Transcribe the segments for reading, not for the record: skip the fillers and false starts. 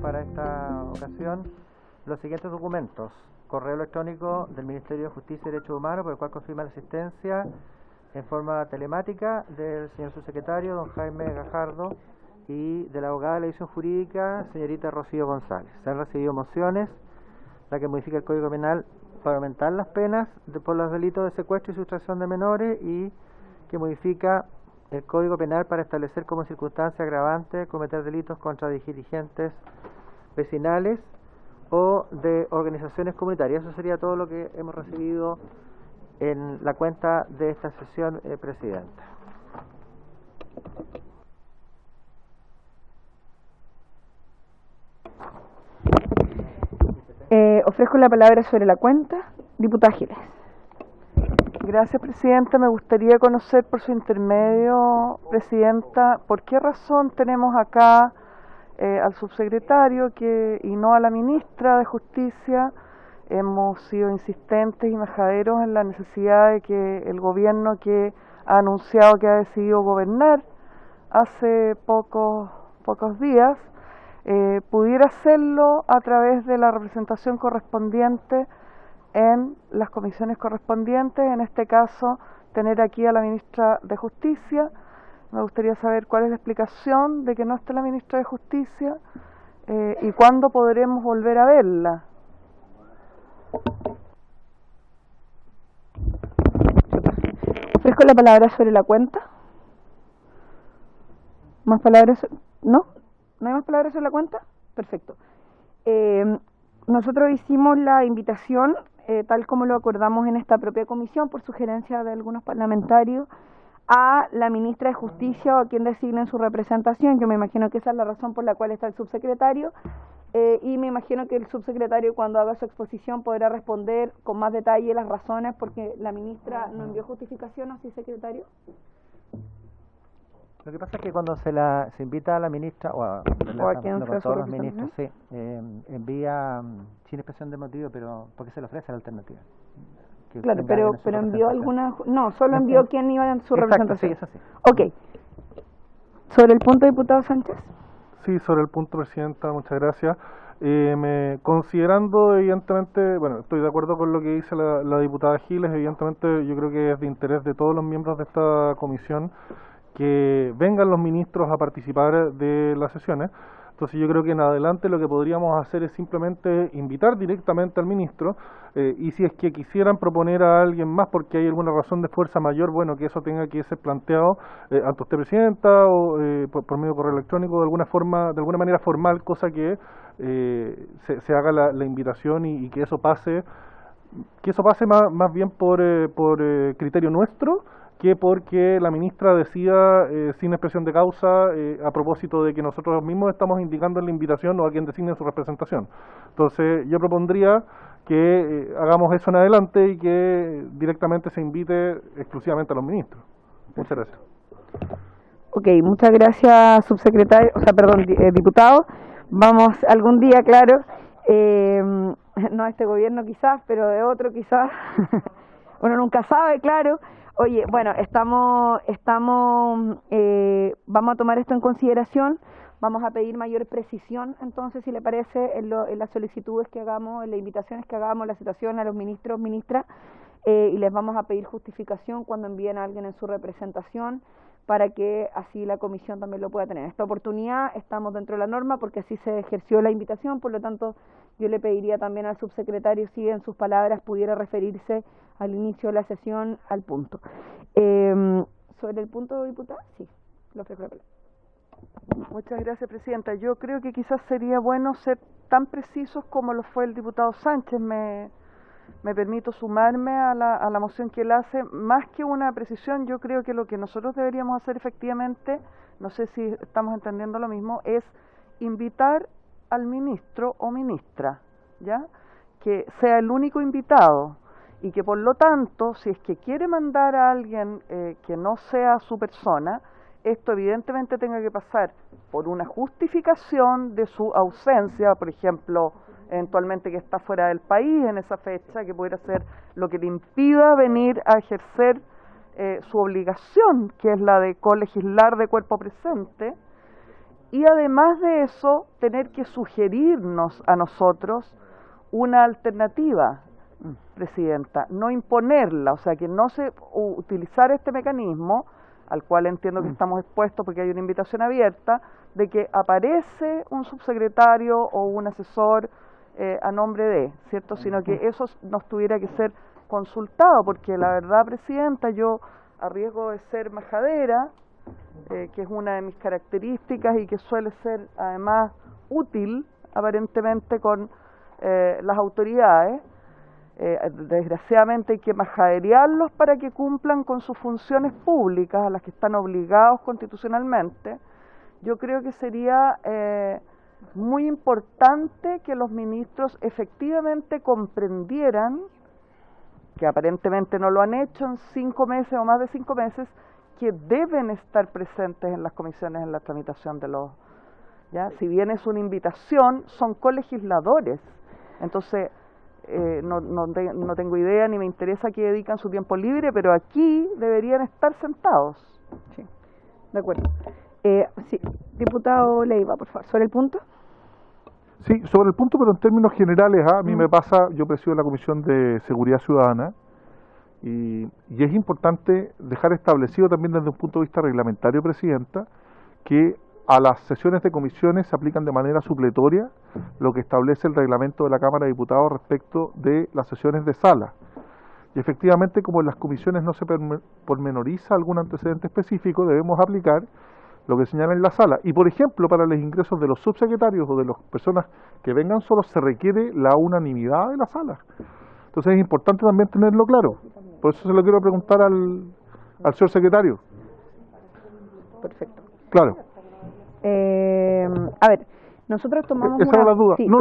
Para esta ocasión los siguientes documentos: correo electrónico del Ministerio de Justicia y Derechos Humanos, por el cual confirma la asistencia en forma telemática del señor subsecretario don Jaime Gajardo y de la abogada de la división jurídica señorita Rocío González. Se han recibido mociones, la que modifica el Código Penal para aumentar las penas por los delitos de secuestro y sustracción de menores, y que modifica el Código Penal para establecer como circunstancia agravante cometer delitos contra dirigentes vecinales o de organizaciones comunitarias. Eso sería todo lo que hemos recibido en la cuenta de esta sesión, Presidenta. Ofrezco la palabra sobre la cuenta. Diputada Giles. Gracias, Presidenta. Me gustaría conocer por su intermedio, Presidenta, por qué razón tenemos acá al subsecretario y no a la ministra de Justicia. Hemos sido insistentes y majaderos en la necesidad de que el gobierno que ha anunciado que ha decidido gobernar hace pocos días pudiera hacerlo a través de la representación correspondiente en las comisiones correspondientes, en este caso tener aquí a la ministra de Justicia. Me gustaría saber cuál es la explicación de que no esté la ministra de Justicia y cuándo podremos volver a verla. Ofrezco la palabra sobre la cuenta. ¿Más palabras? ¿No? ¿No hay más palabras sobre la cuenta? Perfecto. Nosotros hicimos la invitación, tal como lo acordamos en esta propia comisión, por sugerencia de algunos parlamentarios, a la ministra de Justicia o a quien designen su representación. Yo me imagino que esa es la razón por la cual está el subsecretario, y me imagino que el subsecretario, cuando haga su exposición, podrá responder con más detalle las razones porque la ministra no envió justificación. ¿O sí, secretario? Lo que pasa es que cuando se invita a la ministra, o a quien con sea todos su los ministros, sí, representante, envía sin expresión de motivo, pero porque se le ofrece la alternativa. Claro, pero envió alguna... No, solo envió quién iba en su representación. Sí, es así. Ok. ¿Sobre el punto, diputado Sánchez? Sí, sobre el punto, Presidenta, muchas gracias. Considerando, evidentemente, bueno, estoy de acuerdo con lo que dice la diputada Giles. Evidentemente yo creo que es de interés de todos los miembros de esta comisión que vengan los ministros a participar de las sesiones. Entonces yo creo que en adelante lo que podríamos hacer es simplemente invitar directamente al ministro, y si es que quisieran proponer a alguien más porque hay alguna razón de fuerza mayor, bueno, que eso tenga que ser planteado ante usted, Presidenta, o por medio de correo electrónico, de alguna manera formal, cosa que se haga la invitación y que eso pase más bien por criterio nuestro, que porque la ministra decida sin expresión de causa a propósito de que nosotros mismos estamos indicando en la invitación o a quien designe su representación. Entonces yo propondría que hagamos eso en adelante y que directamente se invite exclusivamente a los ministros. Muchas gracias. Ok, muchas gracias, subsecretario, diputado. Vamos algún día, claro, no a este gobierno quizás, pero de otro quizás, uno nunca sabe, claro. Oye, bueno, vamos a tomar esto en consideración, vamos a pedir mayor precisión, entonces, si le parece, en las solicitudes que hagamos, en las invitaciones que hagamos, la citación a los ministros, ministras, y les vamos a pedir justificación cuando envíen a alguien en su representación, para que así la comisión también lo pueda tener. Esta oportunidad estamos dentro de la norma porque así se ejerció la invitación, por lo tanto yo le pediría también al subsecretario si en sus palabras pudiera referirse al inicio de la sesión al punto. ¿Sobre el punto, diputada? Sí, lo ofrezco la palabra. Muchas gracias, Presidenta. Yo creo que quizás sería bueno ser tan precisos como lo fue el diputado Sánchez. Me permito sumarme a la moción que él hace. Más que una precisión, yo creo que lo que nosotros deberíamos hacer efectivamente, no sé si estamos entendiendo lo mismo, es invitar al ministro o ministra, ¿ya? Que sea el único invitado y que por lo tanto, si es que quiere mandar a alguien que no sea su persona, esto evidentemente tenga que pasar por una justificación de su ausencia, por ejemplo, eventualmente que está fuera del país en esa fecha, que pudiera ser lo que le impida venir a ejercer su obligación, que es la de colegislar de cuerpo presente, y además de eso, tener que sugerirnos a nosotros una alternativa, Presidenta, no imponerla, o sea, que no se utilizar este mecanismo, al cual entiendo que estamos expuestos porque hay una invitación abierta, de que aparece un subsecretario o un asesor a nombre de, ¿cierto? Sino que eso nos tuviera que ser consultado, porque la verdad, Presidenta, yo a riesgo de ser majadera, que es una de mis características y que suele ser además útil aparentemente con las autoridades, desgraciadamente hay que majaderearlos para que cumplan con sus funciones públicas a las que están obligados constitucionalmente. Yo creo que sería muy importante que los ministros efectivamente comprendieran, que aparentemente no lo han hecho en 5 meses o más de 5 meses, que deben estar presentes en las comisiones en la tramitación de los... ¿ya? Si bien es una invitación, son colegisladores. Entonces, no tengo idea ni me interesa que dedican su tiempo libre, pero aquí deberían estar sentados. Sí, de acuerdo. Sí, diputado Leiva, por favor, ¿sobre el punto? Sí, sobre el punto, pero en términos generales, a mí me pasa, yo presido la Comisión de Seguridad Ciudadana, y es importante dejar establecido también desde un punto de vista reglamentario, Presidenta, que a las sesiones de comisiones se aplican de manera supletoria lo que establece el reglamento de la Cámara de Diputados respecto de las sesiones de sala. Y efectivamente, como en las comisiones no se pormenoriza algún antecedente específico, debemos aplicar lo que señala en la sala. Y por ejemplo, para los ingresos de los subsecretarios o de las personas que vengan solos, se requiere la unanimidad de la sala. Entonces es importante también tenerlo claro. Por eso se lo quiero preguntar al señor secretario. Perfecto. Claro. A ver, nosotros tomamos esa era la duda. sí, no,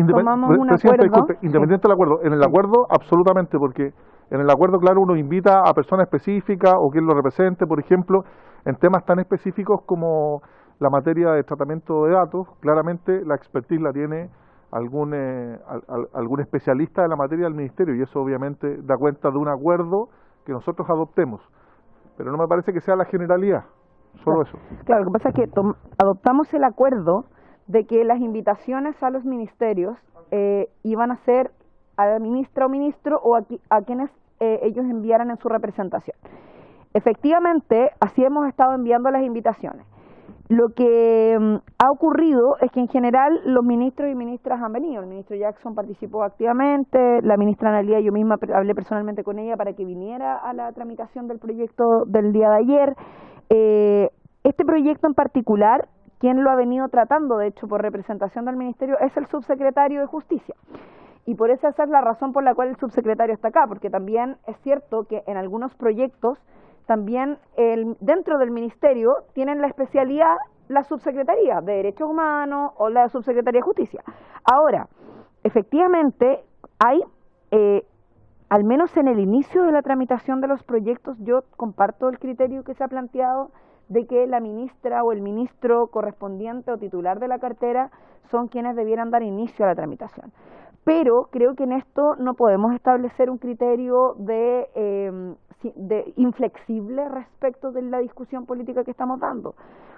tomamos un Presidenta, acuerdo. disculpe, independiente del acuerdo. En el acuerdo, absolutamente, porque en el acuerdo, claro, uno invita a personas específicas o quien lo represente, por ejemplo, en temas tan específicos como la materia de tratamiento de datos. Claramente la expertise la tiene algún especialista de la materia del Ministerio, y eso obviamente da cuenta de un acuerdo que nosotros adoptemos. Pero no me parece que sea la generalidad, solo eso. Claro, lo que pasa es que adoptamos el acuerdo de que las invitaciones a los ministerios iban a ser a la ministra o ministro o a quienes ellos enviaran en su representación. Efectivamente, así hemos estado enviando las invitaciones. Lo que ha ocurrido es que en general los ministros y ministras han venido. El ministro Jackson participó activamente, la ministra Analía, yo misma hablé personalmente con ella para que viniera a la tramitación del proyecto del día de ayer. Este proyecto en particular, quien lo ha venido tratando, de hecho, por representación del ministerio, es el subsecretario de Justicia. Y por esa es la razón por la cual el subsecretario está acá, porque también es cierto que en algunos proyectos también dentro del ministerio tienen la especialidad la subsecretaría de Derechos Humanos o la subsecretaría de Justicia. Ahora, efectivamente, hay, al menos en el inicio de la tramitación de los proyectos, yo comparto el criterio que se ha planteado de que la ministra o el ministro correspondiente o titular de la cartera son quienes debieran dar inicio a la tramitación. Pero creo que en esto no podemos establecer un criterio de inflexible respecto de la discusión política que estamos dando.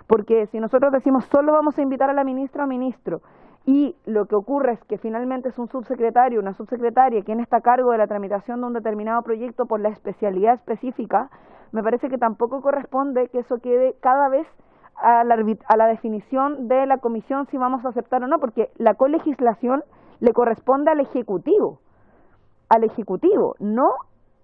Porque si nosotros decimos solo vamos a invitar a la ministra o ministro y lo que ocurre es que finalmente es un subsecretario, una subsecretaria quien está a cargo de la tramitación de un determinado proyecto por la especialidad específica, me parece que tampoco corresponde que eso quede cada vez a la definición de la comisión si vamos a aceptar o no, porque la colegislación le corresponde al Ejecutivo, no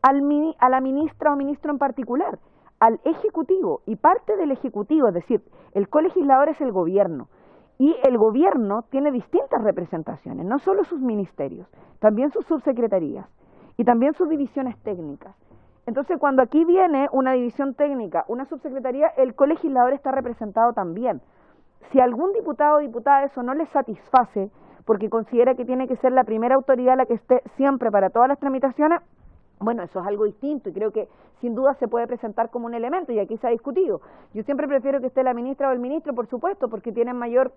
a la ministra o ministro en particular, al Ejecutivo, y parte del Ejecutivo, es decir, el colegislador es el gobierno, y el gobierno tiene distintas representaciones, no solo sus ministerios, también sus subsecretarías, y también sus divisiones técnicas. Entonces, cuando aquí viene una división técnica, una subsecretaría, el colegislador está representado también. Si algún diputado o diputada eso no le satisface, porque considera que tiene que ser la primera autoridad la que esté siempre para todas las tramitaciones, bueno, eso es algo distinto y creo que sin duda se puede presentar como un elemento y aquí se ha discutido. Yo siempre prefiero que esté la ministra o el ministro, por supuesto, porque tienen mayor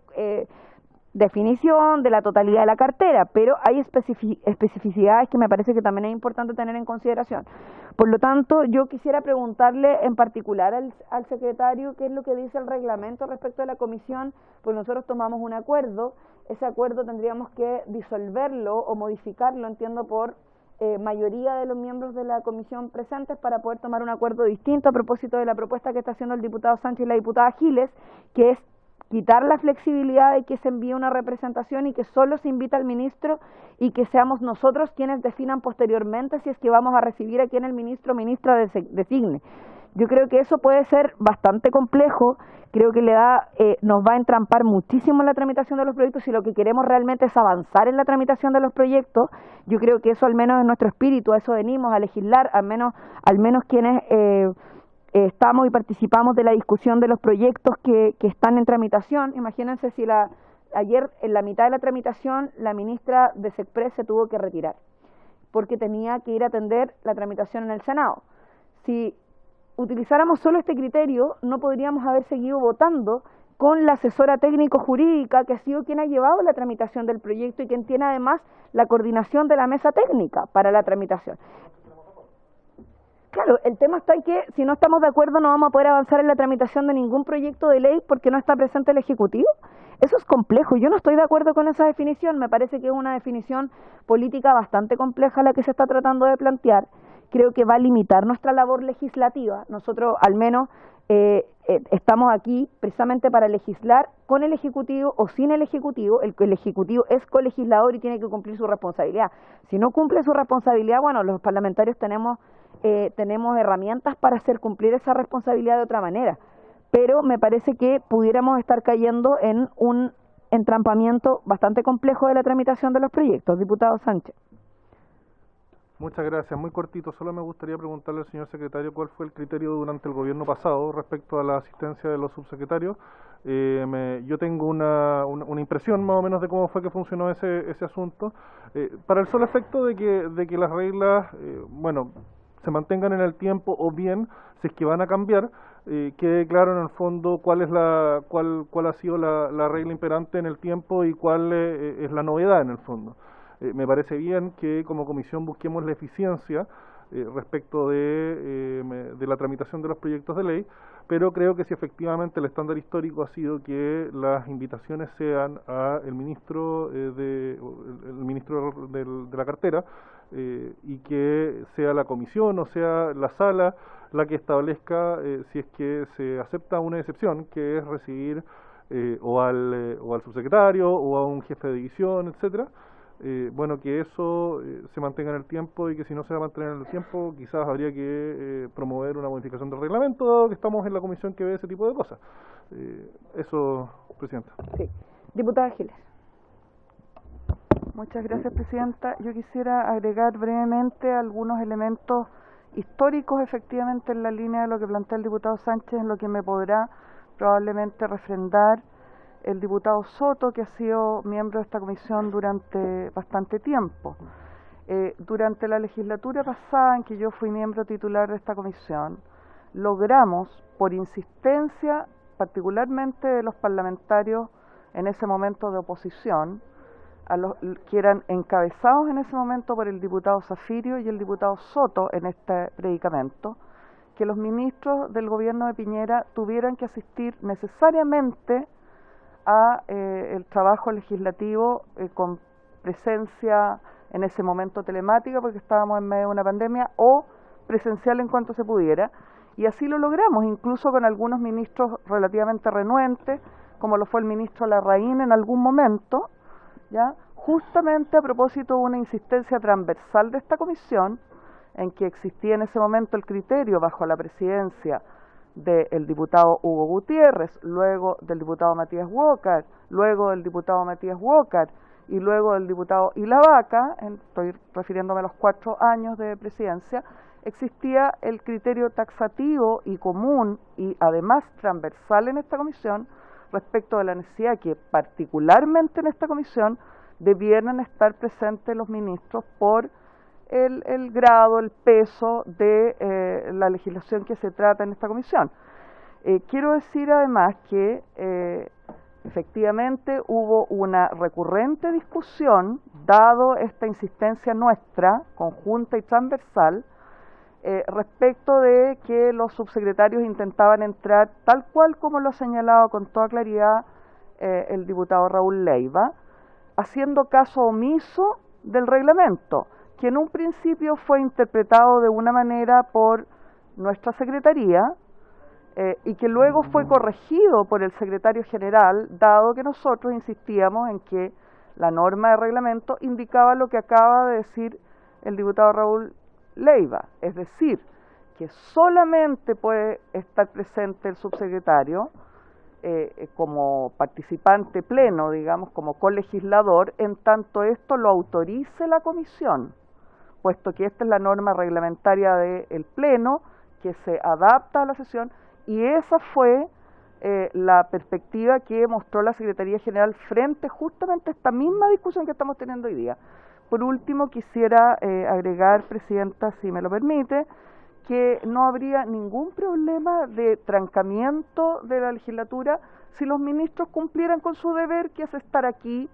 definición de la totalidad de la cartera, pero hay especificidades que me parece que también es importante tener en consideración. Por lo tanto, yo quisiera preguntarle en particular al secretario qué es lo que dice el reglamento respecto de la comisión, pues nosotros tomamos un acuerdo, ese acuerdo tendríamos que disolverlo o modificarlo, entiendo, por mayoría de los miembros de la comisión presentes para poder tomar un acuerdo distinto a propósito de la propuesta que está haciendo el diputado Sánchez y la diputada Giles, que es quitar la flexibilidad de que se envíe una representación y que solo se invita al ministro y que seamos nosotros quienes definan posteriormente si es que vamos a recibir a quien el ministro o ministra designe. Yo creo que eso puede ser bastante complejo, creo que nos va a entrampar muchísimo en la tramitación de los proyectos. Si lo que queremos realmente es avanzar en la tramitación de los proyectos, yo creo que eso al menos es nuestro espíritu, a eso venimos, a legislar, al menos quienes estamos y participamos de la discusión de los proyectos que están en tramitación. Imagínense si ayer en la mitad de la tramitación la ministra de SECPRES se tuvo que retirar porque tenía que ir a atender la tramitación en el Senado. Si utilizáramos solo este criterio, no podríamos haber seguido votando con la asesora técnico-jurídica que ha sido quien ha llevado la tramitación del proyecto y quien tiene además la coordinación de la mesa técnica para la tramitación. Claro, el tema está en que si no estamos de acuerdo no vamos a poder avanzar en la tramitación de ningún proyecto de ley porque no está presente el Ejecutivo. Eso es complejo, yo no estoy de acuerdo con esa definición, me parece que es una definición política bastante compleja la que se está tratando de plantear. Creo que va a limitar nuestra labor legislativa. Nosotros al menos estamos aquí precisamente para legislar con el Ejecutivo o sin el Ejecutivo. El Ejecutivo es colegislador y tiene que cumplir su responsabilidad. Si no cumple su responsabilidad, bueno, los parlamentarios tenemos herramientas para hacer cumplir esa responsabilidad de otra manera, pero me parece que pudiéramos estar cayendo en un entrampamiento bastante complejo de la tramitación de los proyectos. Diputado Sánchez. Muchas gracias. Muy cortito, solo me gustaría preguntarle al señor secretario cuál fue el criterio durante el gobierno pasado respecto a la asistencia de los subsecretarios. Yo tengo una impresión más o menos de cómo fue que funcionó ese asunto, para el solo efecto de que las reglas, se mantengan en el tiempo, o bien, si es que van a cambiar, quede claro en el fondo cuál ha sido la regla imperante en el tiempo y cuál es la novedad en el fondo. Me parece bien que como comisión busquemos la eficiencia respecto de la tramitación de los proyectos de ley, pero creo que si efectivamente el estándar histórico ha sido que las invitaciones sean al ministro de la cartera, y que sea la comisión o sea la sala la que establezca si es que se acepta una excepción, que es recibir o al subsecretario o a un jefe de división, etcétera. Que eso se mantenga en el tiempo, y que si no se va a mantener en el tiempo, quizás habría que promover una modificación del reglamento, dado que estamos en la comisión que ve ese tipo de cosas. Eso, Presidenta. Sí. Diputada Giles. Muchas gracias, Presidenta. Yo quisiera agregar brevemente algunos elementos históricos, efectivamente, en la línea de lo que plantea el diputado Sánchez, en lo que me podrá probablemente refrendar el diputado Soto, que ha sido miembro de esta comisión durante bastante tiempo. Durante la legislatura pasada, en que yo fui miembro titular de esta comisión, logramos, por insistencia particularmente de los parlamentarios en ese momento de oposición, que eran encabezados en ese momento por el diputado Zafirio y el diputado Soto en este predicamento, que los ministros del gobierno de Piñera tuvieran que asistir necesariamente a el trabajo legislativo con presencia en ese momento telemática, porque estábamos en medio de una pandemia, o presencial en cuanto se pudiera, y así lo logramos, incluso con algunos ministros relativamente renuentes, como lo fue el ministro Larraín en algún momento, ¿ya? Justamente a propósito de una insistencia transversal de esta comisión, en que existía en ese momento el criterio bajo la presidencia del diputado Hugo Gutiérrez, luego del diputado Matías Walker, luego del diputado Matías Walker y luego del diputado Ilavaca, estoy refiriéndome a los 4 años de presidencia, existía el criterio taxativo y común y además transversal en esta comisión respecto de la necesidad que particularmente en esta comisión debieran estar presentes los ministros por el grado, el peso de la legislación que se trata en esta comisión. Quiero decir además que Efectivamente, hubo una recurrente discusión, dado esta insistencia nuestra, conjunta y transversal, respecto de que los subsecretarios intentaban entrar, tal cual como lo ha señalado con toda claridad el diputado Raúl Leiva, haciendo caso omiso del reglamento, que en un principio fue interpretado de una manera por nuestra secretaría, y que luego fue corregido por el secretario general, dado que nosotros insistíamos en que la norma de reglamento indicaba lo que acaba de decir el diputado Raúl Leiva, es decir, que solamente puede estar presente el subsecretario como participante pleno, digamos, como colegislador, en tanto esto lo autorice la comisión, puesto que esta es la norma reglamentaria del pleno que se adapta a la sesión. Y esa fue la perspectiva que mostró la Secretaría General frente justamente a esta misma discusión que estamos teniendo hoy día. Por último, quisiera agregar, Presidenta, si me lo permite, que no habría ningún problema de trancamiento de la legislatura si los ministros cumplieran con su deber, que es estar aquí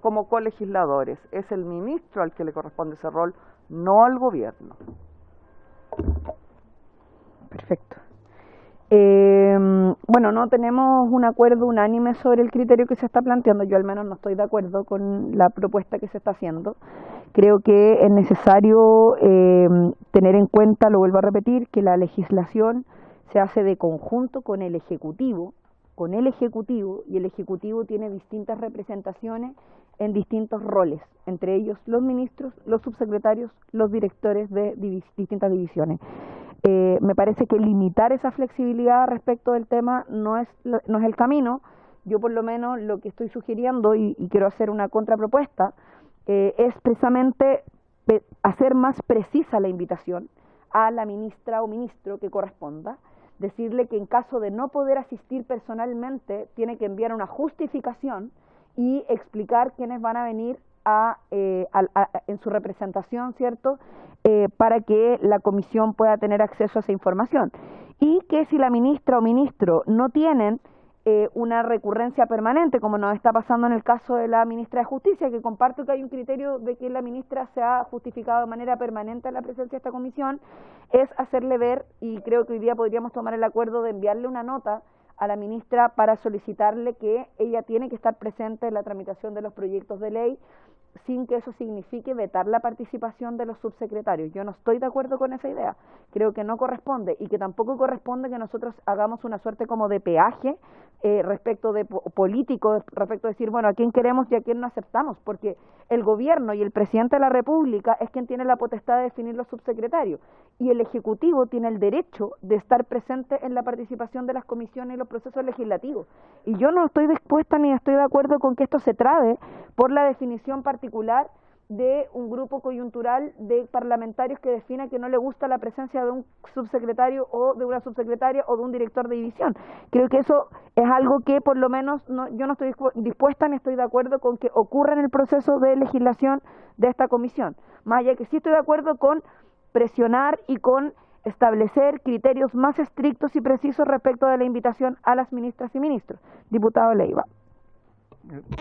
como colegisladores. Es el ministro al que le corresponde ese rol, no al gobierno. Perfecto. Bueno, no tenemos un acuerdo unánime sobre el criterio que se está planteando. Yo al menos no estoy de acuerdo con la propuesta que se está haciendo. Creo que es necesario tener en cuenta, lo vuelvo a repetir, que la legislación se hace de conjunto con el Ejecutivo, y el Ejecutivo tiene distintas representaciones en distintos roles, entre ellos los ministros, los subsecretarios, los directores de distintas divisiones. Me parece que limitar esa flexibilidad respecto del tema no es el camino. Yo por lo menos lo que estoy sugiriendo, y quiero hacer una contrapropuesta, es precisamente hacer más precisa la invitación a la ministra o ministro que corresponda, decirle que en caso de no poder asistir personalmente tiene que enviar una justificación y explicar quiénes van a venir en su representación, ¿cierto?, para que la comisión pueda tener acceso a esa información. Y que si la ministra o ministro no tienen una recurrencia permanente, como nos está pasando en el caso de la ministra de Justicia, que comparto que hay un criterio de que la ministra se ha justificado de manera permanente en la presencia de esta comisión, es hacerle ver, y creo que hoy día podríamos tomar el acuerdo de enviarle una nota a la ministra para solicitarle que ella tiene que estar presente en la tramitación de los proyectos de ley, sin que eso signifique vetar la participación de los subsecretarios. Yo no estoy de acuerdo con esa idea, creo que no corresponde, y que tampoco corresponde que nosotros hagamos una suerte como de peaje respecto de político, respecto de decir, bueno, a quién queremos y a quién no aceptamos, porque el gobierno y el presidente de la República es quien tiene la potestad de definir los subsecretarios, y el Ejecutivo tiene el derecho de estar presente en la participación de las comisiones y los procesos legislativos. Y yo no estoy dispuesta ni estoy de acuerdo con que esto se trabe por la definición particular de un grupo coyuntural de parlamentarios que defina que no le gusta la presencia de un subsecretario o de una subsecretaria o de un director de división. Creo que eso es algo que por lo menos yo no estoy dispuesta ni estoy de acuerdo con que ocurra en el proceso de legislación de esta comisión. Más allá que sí estoy de acuerdo con presionar y con establecer criterios más estrictos y precisos respecto de la invitación a las ministras y ministros. Diputado Leiva.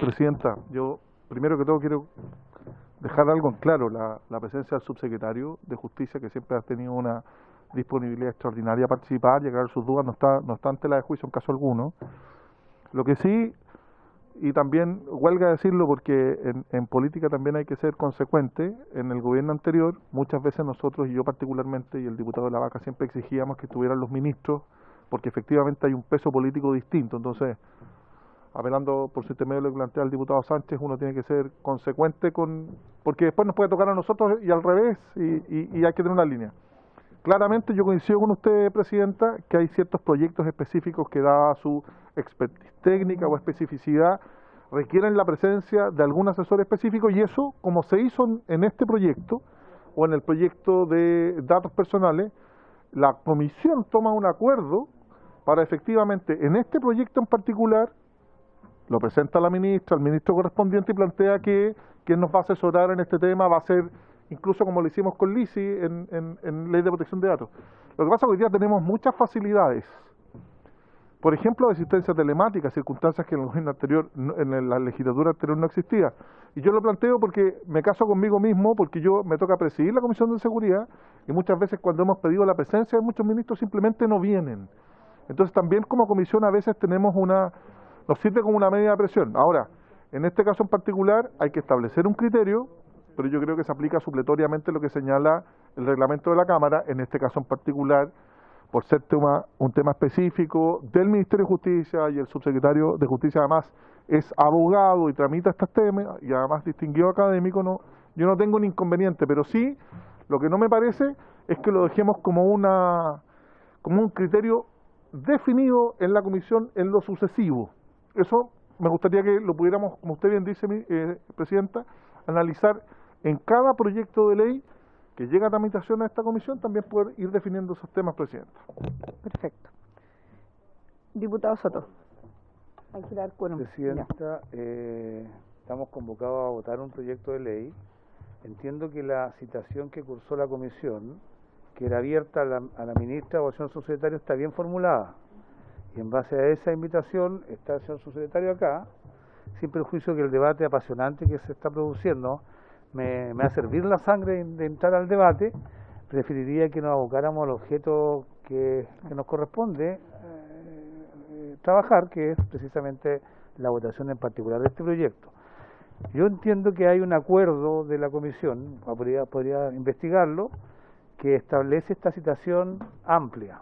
Presidenta, yo primero que todo quiero dejar algo en claro, la presencia del subsecretario de Justicia, que siempre ha tenido una disponibilidad extraordinaria a participar y aclarar sus dudas, no está ante la de juicio en caso alguno. Lo que sí, y también huelga decirlo porque en política también hay que ser consecuente, en el gobierno anterior muchas veces nosotros, y yo particularmente, y el diputado de la Vaca, siempre exigíamos que estuvieran los ministros, porque efectivamente hay un peso político distinto. Entonces, apelando por su intermedio lo que plantea el diputado Sánchez, uno tiene que ser consecuente porque después nos puede tocar a nosotros y al revés, y hay que tener una línea. Claramente yo coincido con usted, Presidenta, que hay ciertos proyectos específicos que, dada su expertise técnica o especificidad, requieren la presencia de algún asesor específico, y eso, como se hizo en este proyecto o en el proyecto de datos personales, la comisión toma un acuerdo para efectivamente, en este proyecto en particular, lo presenta la ministra, el ministro correspondiente, y plantea que quien nos va a asesorar en este tema va a ser, incluso como lo hicimos con LISI en Ley de Protección de Datos. Lo que pasa es que hoy día tenemos muchas facilidades por ejemplo, asistencia telemática, circunstancias que en el gobierno anterior, en la legislatura anterior no existía. Y yo lo planteo porque me caso conmigo mismo, porque yo me toca presidir la Comisión de Seguridad, y muchas veces cuando hemos pedido la presencia de muchos ministros simplemente no vienen. Entonces también como comisión a veces nos sirve como una medida de presión. Ahora, en este caso en particular hay que establecer un criterio, pero yo creo que se aplica supletoriamente lo que señala el reglamento de la Cámara, en este caso en particular, por ser un tema específico del Ministerio de Justicia, y el subsecretario de Justicia además es abogado y tramita estos temas, y además distinguido académico, yo no tengo un inconveniente, pero sí, lo que no me parece es que lo dejemos como un criterio definido en la comisión en lo sucesivo. Eso me gustaría que lo pudiéramos, como usted bien dice, Presidenta, analizar en cada proyecto de ley que llega a tramitación a esta comisión, también poder ir definiendo esos temas, Presidenta. Perfecto. Diputado Soto. Hay que dar quórum. Presidenta, estamos convocados a votar un proyecto de ley. Entiendo que la citación que cursó la comisión, que era abierta a la ministra o al señor subsecretario, está bien formulada. Y en base a esa invitación está el señor subsecretario acá, sin perjuicio que el debate apasionante que se está produciendo me va a servir la sangre de entrar al debate. Preferiría que nos abocáramos al objeto que nos corresponde trabajar, que es precisamente la votación en particular de este proyecto. Yo entiendo que hay un acuerdo de la comisión, podría investigarlo, que establece esta citación amplia,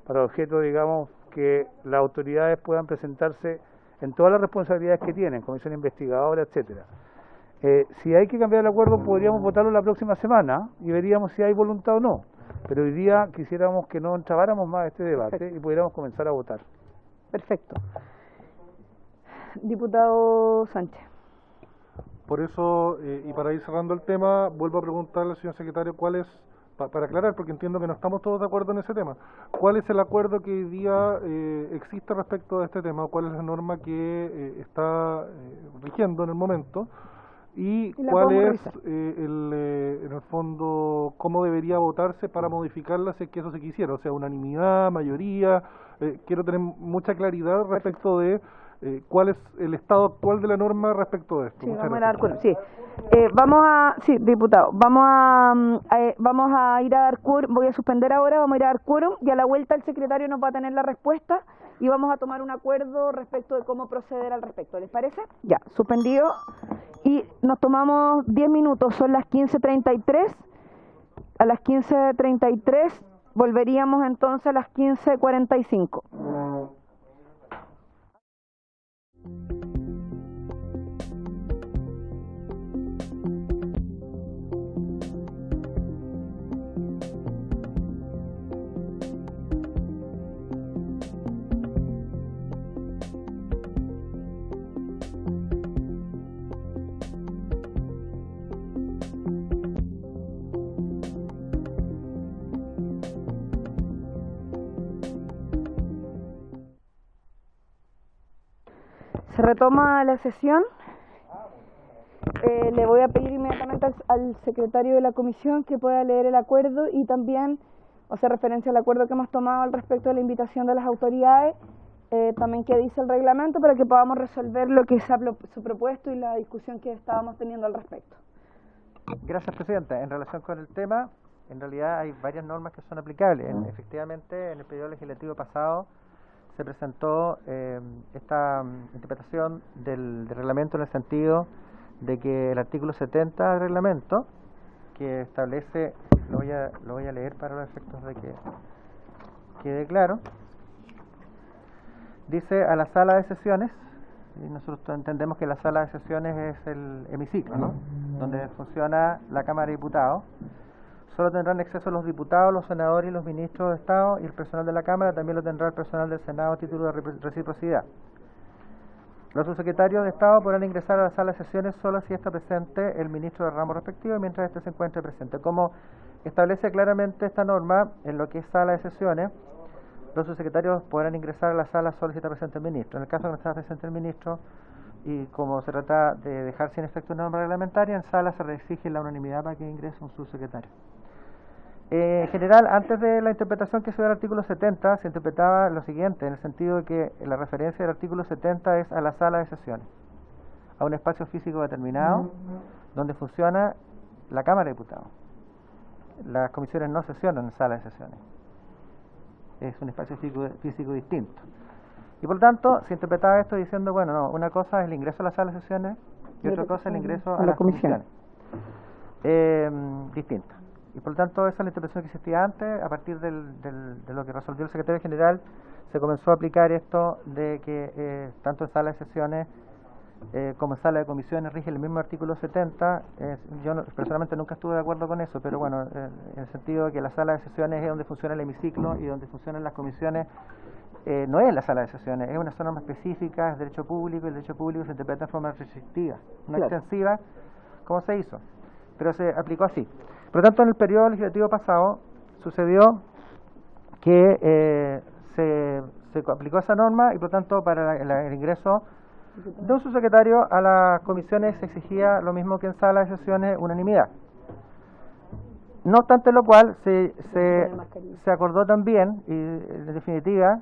para objeto, digamos, que las autoridades puedan presentarse en todas las responsabilidades que tienen, comisión investigadora, etcétera. Si hay que cambiar el acuerdo, podríamos votarlo la próxima semana y veríamos si hay voluntad o no. Pero hoy día quisiéramos que no entrabáramos más a este debate y pudiéramos comenzar a votar. Perfecto. Diputado Sánchez. Por eso, y para ir cerrando el tema, vuelvo a preguntarle al señor secretario cuál es, para aclarar, porque entiendo que no estamos todos de acuerdo en ese tema, ¿cuál es el acuerdo que hoy día existe respecto a este tema? ¿Cuál es la norma que está rigiendo en el momento? ¿Y cuál es, en el fondo, cómo debería votarse para modificarla si es que eso se quisiera? O sea, unanimidad, mayoría. Quiero tener mucha claridad respecto de cuál es el estado actual de la norma respecto de esto. Sí, diputado, vamos a ir a dar quórum, voy a suspender ahora, vamos a ir a dar quórum y a la vuelta el secretario nos va a tener la respuesta y vamos a tomar un acuerdo respecto de cómo proceder al respecto. ¿Les parece? Ya, suspendido y nos tomamos 10 minutos, son las 15:33, a las 15:33 volveríamos entonces a las 15:45. Se retoma la sesión. Le voy a pedir inmediatamente al secretario de la comisión que pueda leer el acuerdo y también hacer referencia al acuerdo que hemos tomado al respecto de la invitación de las autoridades, también que dice el reglamento, para que podamos resolver lo que se ha propuesto y la discusión que estábamos teniendo al respecto. Gracias, Presidenta. En relación con el tema, en realidad hay varias normas que son aplicables. Efectivamente, en el periodo legislativo pasado se presentó esta interpretación del reglamento en el sentido de que el artículo 70 del reglamento, que establece, lo voy a leer para los efectos de que quede claro, dice: a la sala de sesiones, y nosotros entendemos que la sala de sesiones es el hemiciclo, ¿no?, donde funciona la Cámara de Diputados. Solo tendrán acceso los diputados, los senadores y los ministros de Estado, y el personal de la Cámara también lo tendrá el personal del Senado a título de reciprocidad. Los subsecretarios de Estado podrán ingresar a la sala de sesiones solo si está presente el ministro del ramo respectivo mientras éste se encuentre presente. Como establece claramente esta norma en lo que es sala de sesiones, los subsecretarios podrán ingresar a la sala solo si está presente el ministro. En el caso de que no está presente el ministro, y como se trata de dejar sin efecto una norma reglamentaria, en sala se exige la unanimidad para que ingrese un subsecretario. En general, antes de la interpretación que se dio del artículo 70, se interpretaba lo siguiente, en el sentido de que la referencia del artículo 70 es a la sala de sesiones, a un espacio físico determinado, donde funciona la Cámara de Diputados. Las comisiones no sesionan en sala de sesiones. Es un espacio físico distinto. Y por lo tanto, se interpretaba esto diciendo, bueno, no, una cosa es el ingreso a la sala de sesiones y otra cosa es el ingreso a las comisiones. Distinta. Y por lo tanto, esa es la interpretación que existía antes. A partir de lo que resolvió el secretario general, se comenzó a aplicar esto de que tanto en sala de sesiones como en sala de comisiones rige el mismo artículo 70. Yo personalmente nunca estuve de acuerdo con eso, pero bueno, en el sentido de que la sala de sesiones es donde funciona el hemiciclo y donde funcionan las comisiones, no es la sala de sesiones, es una zona más específica, es derecho público, y el derecho público se interpreta de forma restrictiva, no extensiva, como se hizo, pero se aplicó así. Por lo tanto, en el periodo legislativo pasado sucedió que se aplicó esa norma y por lo tanto para el ingreso de un subsecretario a las comisiones se exigía lo mismo que en sala de sesiones, unanimidad. No obstante lo cual se acordó también, y en definitiva,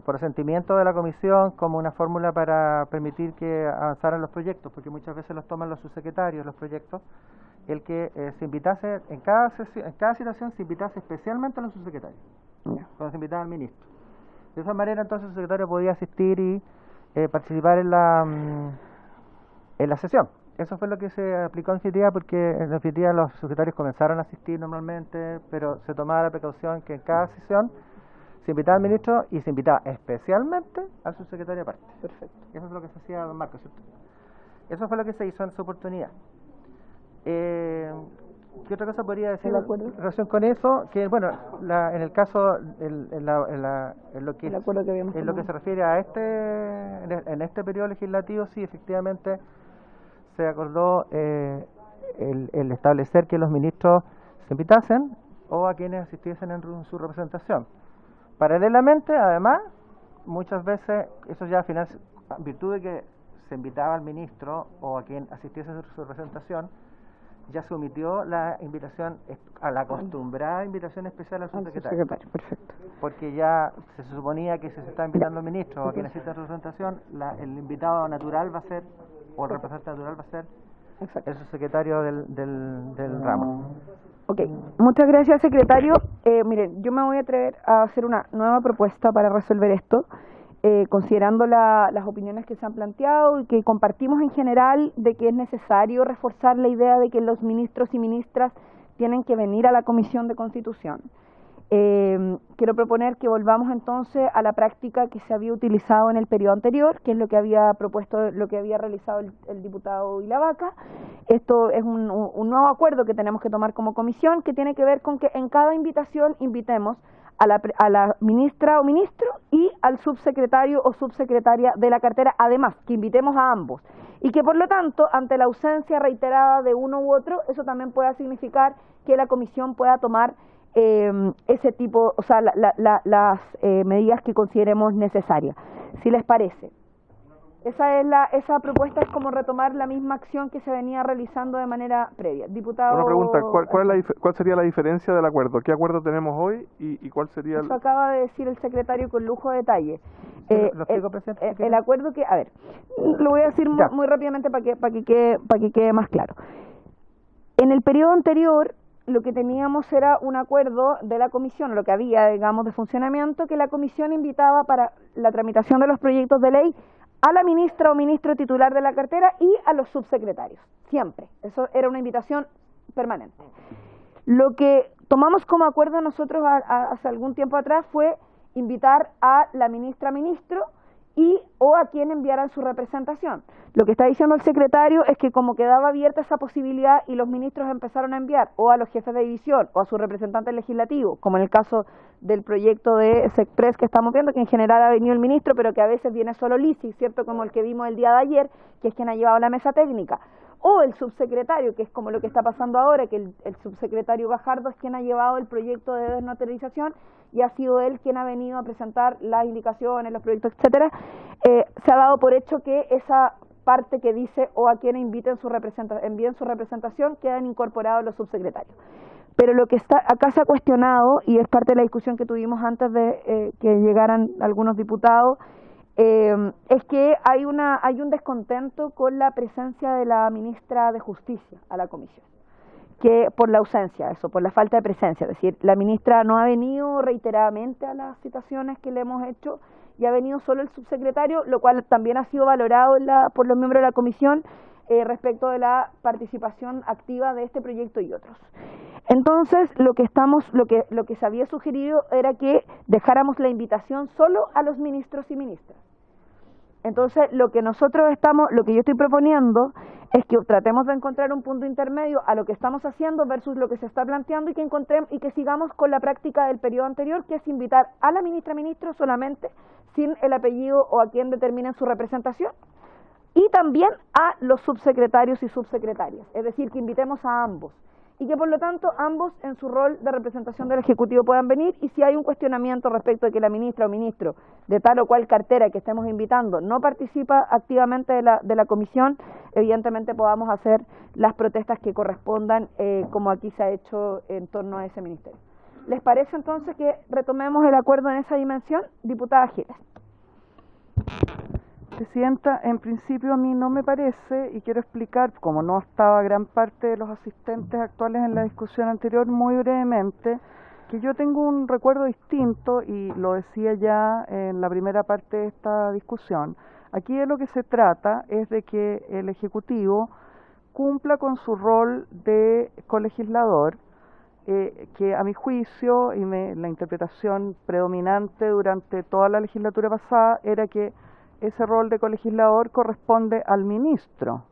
por asentimiento de la comisión, como una fórmula para permitir que avanzaran los proyectos, porque muchas veces los toman los subsecretarios, los proyectos, el que se invitase, en cada situación se invitase especialmente a los subsecretarios, cuando se invitaba al ministro. De esa manera entonces el secretario podía asistir y participar en la sesión. Eso fue lo que se aplicó en definitiva, porque en definitiva los secretarios comenzaron a asistir normalmente, pero se tomaba la precaución que en cada sesión se invitaba al ministro y se invitaba especialmente al subsecretario aparte. Perfecto. Eso es lo que se hacía, don Marcos, ¿cierto? Eso fue lo que se hizo en su oportunidad. ¿Qué otra cosa podría decir en relación con eso? Que bueno, en el caso, en lo que se refiere a en este periodo legislativo, sí, efectivamente se acordó el establecer que los ministros se invitasen o a quienes asistiesen en su representación. Paralelamente, además, muchas veces, eso ya al final, en virtud de que se invitaba al ministro o a quien asistiese a su representación, ya se omitió la invitación, a la acostumbrada invitación especial al subsecretario. Perfecto. Porque ya se suponía que si se está invitando al ministro o a quien asiste a su representación, el invitado natural va a ser, o el representante natural va a ser, el subsecretario del ramo. Ok, muchas gracias, secretario. Miren, yo me voy a atrever a hacer una nueva propuesta para resolver esto, considerando las opiniones que se han planteado y que compartimos en general de que es necesario reforzar la idea de que los ministros y ministras tienen que venir a la Comisión de Constitución. Quiero proponer que volvamos entonces a la práctica que se había utilizado en el periodo anterior, que es lo que había propuesto, lo que había realizado el diputado Ilavaca. Esto es un nuevo acuerdo que tenemos que tomar como comisión, que tiene que ver con que en cada invitación invitemos a la ministra o ministro y al subsecretario o subsecretaria de la cartera, además que invitemos a ambos, y que por lo tanto, ante la ausencia reiterada de uno u otro, eso también pueda significar que la comisión pueda tomar ese tipo, o sea, las medidas que consideremos necesarias. Si les parece, esa propuesta es como retomar la misma acción que se venía realizando de manera previa. Diputado. Una pregunta, ¿cuál sería la diferencia del acuerdo? ¿Qué acuerdo tenemos hoy y cuál sería Eso acaba de decir el secretario con lujo de detalle. El acuerdo que, a ver, lo voy a decir muy rápidamente para que quede más claro. En el periodo anterior, lo que teníamos era un acuerdo de la comisión, lo que había, digamos, de funcionamiento, que la comisión invitaba para la tramitación de los proyectos de ley a la ministra o ministro titular de la cartera y a los subsecretarios, siempre. Eso era una invitación permanente. Lo que tomamos como acuerdo nosotros hace algún tiempo atrás fue invitar a la ministro o a quien enviaran su representación. Lo que está diciendo el secretario es que como quedaba abierta esa posibilidad y los ministros empezaron a enviar o a los jefes de división o a sus representantes legislativos, como en el caso del proyecto de SEC3 que estamos viendo, que en general ha venido el ministro, pero que a veces viene solo Lisi, ¿cierto? Como el que vimos el día de ayer, que es quien ha llevado la mesa técnica. O el subsecretario, que es como lo que está pasando ahora, que el subsecretario Gajardo es quien ha llevado el proyecto de desnoterización y ha sido él quien ha venido a presentar las indicaciones, los proyectos, etcétera. Se ha dado por hecho que esa parte que dice o a quien envíen su representación, quedan incorporados los subsecretarios. Pero lo que está acá se ha cuestionado, y es parte de la discusión que tuvimos antes de que llegaran algunos diputados, es que hay un descontento con la presencia de la ministra de Justicia a la comisión, que por la ausencia, por la falta de presencia, es decir, la ministra no ha venido reiteradamente a las citaciones que le hemos hecho y ha venido solo el subsecretario, lo cual también ha sido valorado por los miembros de la comisión respecto de la participación activa de este proyecto y otros. Entonces, lo que se había sugerido era que dejáramos la invitación solo a los ministros y ministras. Entonces, lo que yo estoy proponiendo es que tratemos de encontrar un punto intermedio a lo que estamos haciendo versus lo que se está planteando y que sigamos con la práctica del periodo anterior, que es invitar a la ministro solamente, sin el apellido o a quien determinen su representación, y también a los subsecretarios y subsecretarias, es decir, que invitemos a ambos, y que por lo tanto ambos en su rol de representación del Ejecutivo puedan venir, y si hay un cuestionamiento respecto de que la ministra o ministro de tal o cual cartera que estemos invitando no participa activamente de la comisión, evidentemente podamos hacer las protestas que correspondan, como aquí se ha hecho en torno a ese ministerio. ¿Les parece entonces que retomemos el acuerdo en esa dimensión? Diputada Giles. Presidenta, en principio a mí no me parece, y quiero explicar, como no estaba gran parte de los asistentes actuales en la discusión anterior, muy brevemente, que yo tengo un recuerdo distinto, y lo decía ya en la primera parte de esta discusión. Aquí de lo que se trata es de que el Ejecutivo cumpla con su rol de colegislador, que a mi juicio, y la interpretación predominante durante toda la legislatura pasada, era que ese rol de colegislador corresponde al ministro,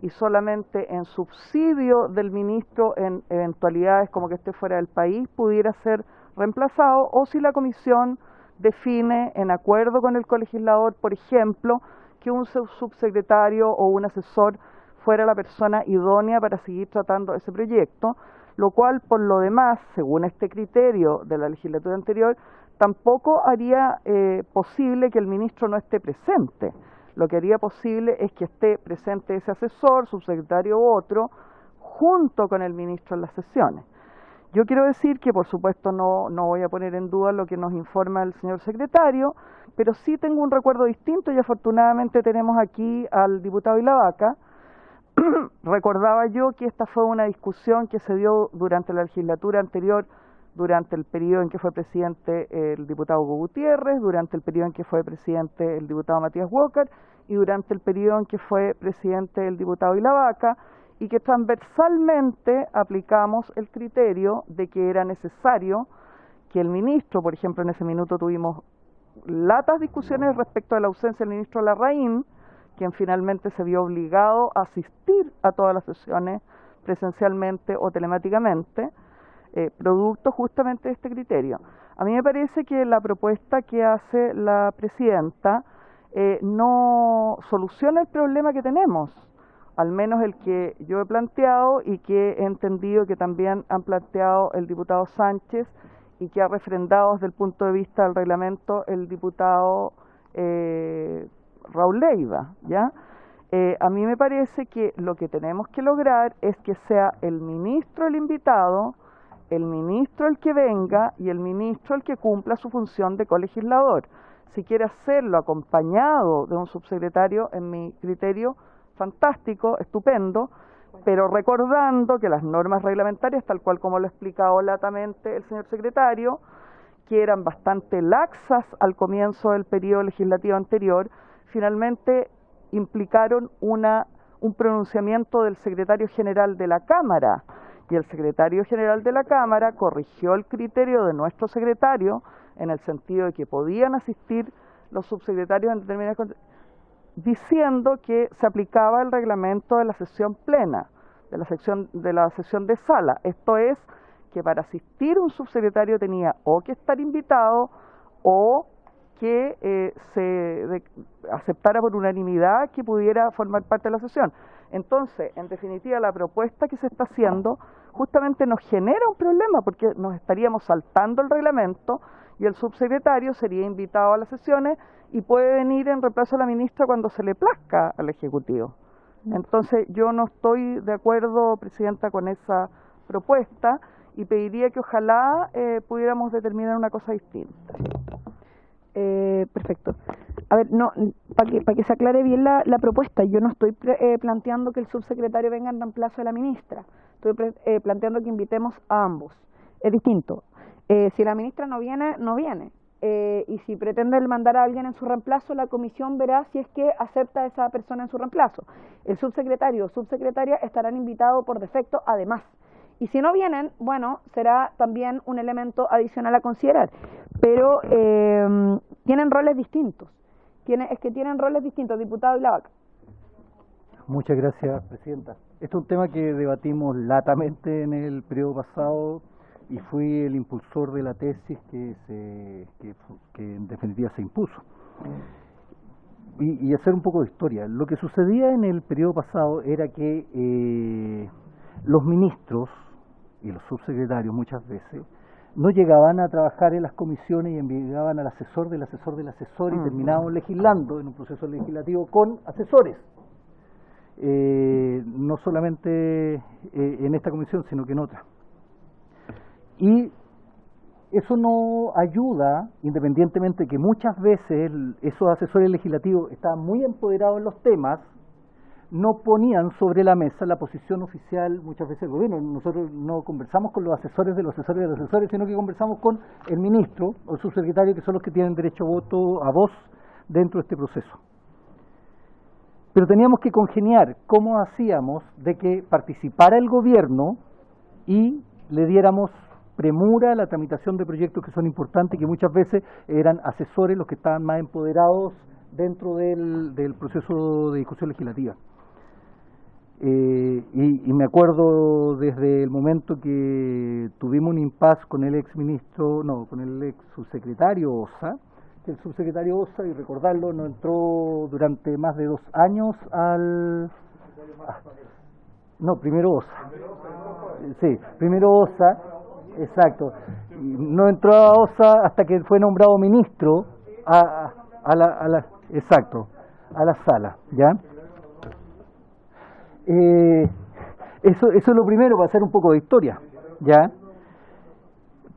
y solamente en subsidio del ministro en eventualidades como que esté fuera del país pudiera ser reemplazado, o si la comisión define en acuerdo con el colegislador, por ejemplo, que un subsecretario o un asesor fuera la persona idónea para seguir tratando ese proyecto, lo cual por lo demás, según este criterio de la legislatura anterior, tampoco haría posible que el ministro no esté presente. Lo que haría posible es que esté presente ese asesor, subsecretario u otro, junto con el ministro en las sesiones. Yo quiero decir que, por supuesto, no voy a poner en duda lo que nos informa el señor secretario, pero sí tengo un recuerdo distinto, y afortunadamente tenemos aquí al diputado Ilavaca. Recordaba yo que esta fue una discusión que se dio durante la legislatura anterior, durante el periodo en que fue presidente el diputado Hugo Gutiérrez, durante el periodo en que fue presidente el diputado Matías Walker, y durante el periodo en que fue presidente el diputado Ilavaca, y que transversalmente aplicamos el criterio de que era necesario que el ministro, por ejemplo, en ese minuto tuvimos latas discusiones respecto de la ausencia del ministro Larraín, quien finalmente se vio obligado a asistir a todas las sesiones presencialmente o telemáticamente, producto justamente de este criterio. A mí me parece que la propuesta que hace la presidenta no soluciona el problema que tenemos, al menos el que yo he planteado y que he entendido que también han planteado el diputado Sánchez y que ha refrendado desde el punto de vista del reglamento el diputado Raúl Leiva, ¿ya? A mí me parece que lo que tenemos que lograr es que sea el ministro el invitado, el ministro el que venga y el ministro el que cumpla su función de colegislador. Si quiere hacerlo acompañado de un subsecretario, en mi criterio, fantástico, estupendo, pero recordando que las normas reglamentarias, tal cual como lo ha explicado latamente el señor secretario, que eran bastante laxas al comienzo del periodo legislativo anterior, finalmente implicaron un pronunciamiento del secretario general de la Cámara, y el secretario general de la Cámara corrigió el criterio de nuestro secretario en el sentido de que podían asistir los subsecretarios en determinadas condiciones, diciendo que se aplicaba el reglamento de la sesión plena, de la sesión de sala. Esto es, que para asistir un subsecretario tenía o que estar invitado o que se aceptara por unanimidad que pudiera formar parte de la sesión. Entonces, en definitiva, la propuesta que se está haciendo justamente nos genera un problema, porque nos estaríamos saltando el reglamento y el subsecretario sería invitado a las sesiones y puede venir en reemplazo a la ministra cuando se le plazca al Ejecutivo. Entonces yo no estoy de acuerdo, Presidenta, con esa propuesta y pediría que ojalá pudiéramos determinar una cosa distinta. Perfecto. A ver, no, para que se aclare bien la propuesta, yo no estoy planteando que el subsecretario venga en reemplazo de la ministra, estoy planteando que invitemos a ambos. Es distinto. Si la ministra no viene, no viene. Y si pretende mandar a alguien en su reemplazo, la comisión verá si es que acepta a esa persona en su reemplazo. El subsecretario o subsecretaria estarán invitados por defecto además. Y si no vienen, bueno, será también un elemento adicional a considerar. Pero tienen roles distintos. Tienen roles distintos, diputado Ilavaca. Muchas gracias, Presidenta. Este es un tema que debatimos latamente en el periodo pasado y fui el impulsor de la tesis que en definitiva se impuso. Y hacer un poco de historia. Lo que sucedía en el periodo pasado era que los ministros y los subsecretarios muchas veces no llegaban a trabajar en las comisiones y enviaban al asesor del asesor del asesor y terminábamos legislando en un proceso legislativo con asesores. No solamente en esta comisión, sino que en otras. Y eso no ayuda, independientemente que muchas veces esos asesores legislativos estaban muy empoderados en los temas, no ponían sobre la mesa la posición oficial muchas veces del gobierno. Nosotros no conversamos con los asesores de los asesores de los asesores, sino que conversamos con el ministro o el subsecretario, que son los que tienen derecho a voz dentro de este proceso. Pero teníamos que congeniar cómo hacíamos de que participara el gobierno y le diéramos premura a la tramitación de proyectos que son importantes y que muchas veces eran asesores los que estaban más empoderados dentro del proceso de discusión legislativa. Y me acuerdo desde el momento que tuvimos un impasse con el con el ex subsecretario Ossa, que el subsecretario Ossa, y recordarlo, no entró durante más de 2 años primero Ossa. Sí, primero Ossa, exacto. No entró a Ossa hasta que fue nombrado ministro a la sala, ¿ya? Eso es lo primero, para hacer un poco de historia, ¿ya?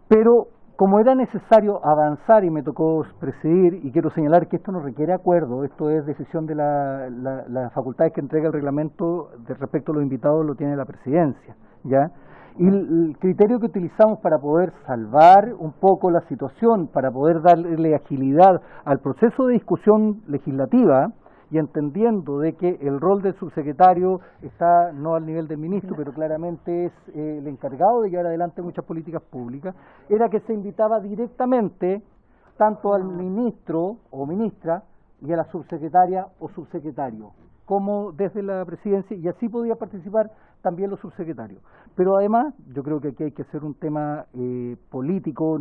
Pero como era necesario avanzar y me tocó presidir, y quiero señalar que esto no requiere acuerdo, esto es decisión de las facultades que entrega el reglamento respecto a los invitados, lo tiene la presidencia, ¿ya? Y el criterio que utilizamos para poder salvar un poco la situación, para poder darle agilidad al proceso de discusión legislativa, y entendiendo de que el rol del subsecretario está no al nivel del ministro, pero claramente es el encargado de llevar adelante muchas políticas públicas, era que se invitaba directamente tanto al ministro o ministra y a la subsecretaria o subsecretario, como desde la presidencia, y así podía participar también los subsecretarios. Pero además, yo creo que aquí hay que hacer un tema político,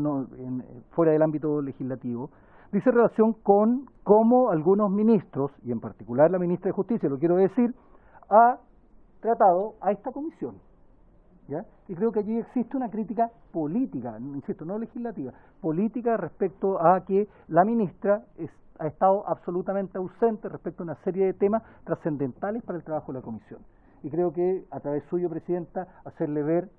fuera del ámbito legislativo, dice relación con cómo algunos ministros, y en particular la ministra de Justicia, lo quiero decir, ha tratado a esta comisión, ¿ya? Y creo que allí existe una crítica política, insisto, no legislativa, política respecto a que la ministra ha estado absolutamente ausente respecto a una serie de temas trascendentales para el trabajo de la comisión. Y creo que a través suyo, Presidenta, hacerle ver,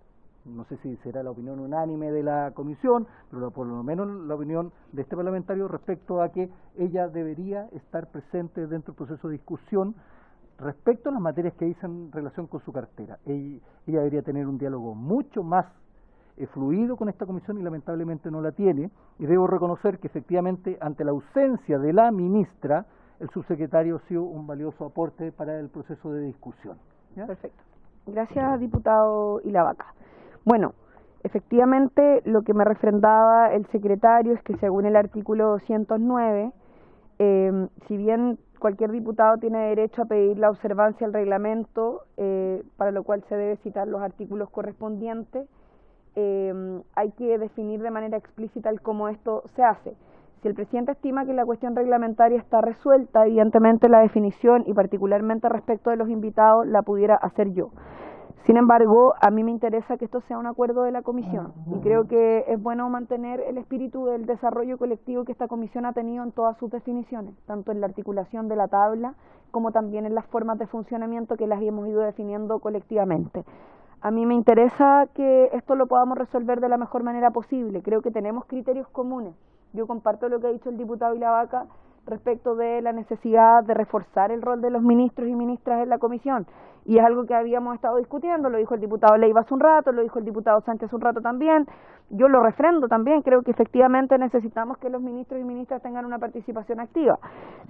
no sé si será la opinión unánime de la comisión, pero por lo menos la opinión de este parlamentario respecto a que ella debería estar presente dentro del proceso de discusión respecto a las materias que dicen en relación con su cartera. Ella debería tener un diálogo mucho más fluido con esta comisión y lamentablemente no la tiene, y debo reconocer que efectivamente ante la ausencia de la ministra, el subsecretario ha sido un valioso aporte para el proceso de discusión. ¿Ya? Perfecto. Gracias, diputado Ilavaca. Bueno, efectivamente lo que me refrendaba el secretario es que según el artículo 209, si bien cualquier diputado tiene derecho a pedir la observancia al reglamento, para lo cual se debe citar los artículos correspondientes, hay que definir de manera explícita el cómo esto se hace. Si el presidente estima que la cuestión reglamentaria está resuelta, evidentemente la definición y particularmente respecto de los invitados la pudiera hacer yo. Sin embargo, a mí me interesa que esto sea un acuerdo de la comisión y creo que es bueno mantener el espíritu del desarrollo colectivo que esta comisión ha tenido en todas sus definiciones, tanto en la articulación de la tabla como también en las formas de funcionamiento que las hemos ido definiendo colectivamente. A mí me interesa que esto lo podamos resolver de la mejor manera posible. Creo que tenemos criterios comunes. Yo comparto lo que ha dicho el diputado Ilavaca respecto de la necesidad de reforzar el rol de los ministros y ministras en la comisión. Y es algo que habíamos estado discutiendo, lo dijo el diputado Leiva hace un rato, lo dijo el diputado Sánchez hace un rato también. Yo lo refrendo también, creo que efectivamente necesitamos que los ministros y ministras tengan una participación activa.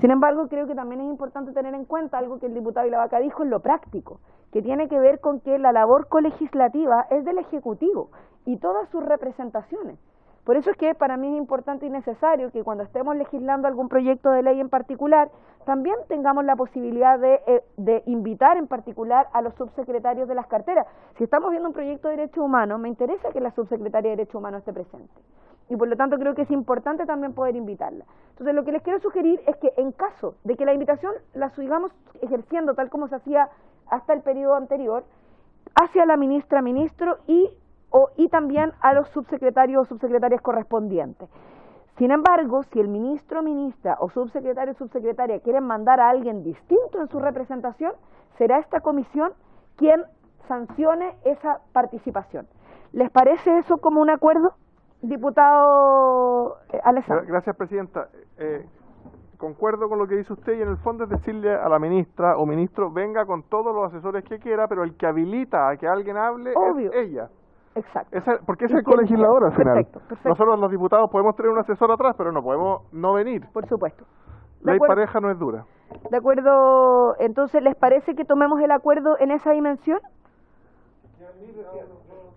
Sin embargo, creo que también es importante tener en cuenta algo que el diputado Ilavaca dijo en lo práctico, que tiene que ver con que la labor colegislativa es del Ejecutivo y todas sus representaciones. Por eso es que para mí es importante y necesario que cuando estemos legislando algún proyecto de ley en particular, también tengamos la posibilidad de invitar en particular a los subsecretarios de las carteras. Si estamos viendo un proyecto de derechos humanos, me interesa que la subsecretaria de Derechos Humanos esté presente. Y por lo tanto creo que es importante también poder invitarla. Entonces lo que les quiero sugerir es que en caso de que la invitación la sigamos ejerciendo tal como se hacía hasta el periodo anterior, hacia la ministra, ministro y también a los subsecretarios o subsecretarias correspondientes. Sin embargo, si el ministro, ministra o subsecretario o subsecretaria quieren mandar a alguien distinto en su representación, será esta comisión quien sancione esa participación. ¿Les parece eso como un acuerdo, diputado Alessandro? Gracias, presidenta. Concuerdo con lo que dice usted y en el fondo es decirle a la ministra o ministro, venga con todos los asesores que quiera, pero el que habilita a que alguien hable Obvio. es ella. Exacto. Porque es el colegislador al final. Perfecto. Nosotros los diputados podemos tener un asesor atrás, pero no podemos no venir. Por supuesto. Ley pareja no es dura. De acuerdo, entonces, ¿les parece que tomemos el acuerdo en esa dimensión?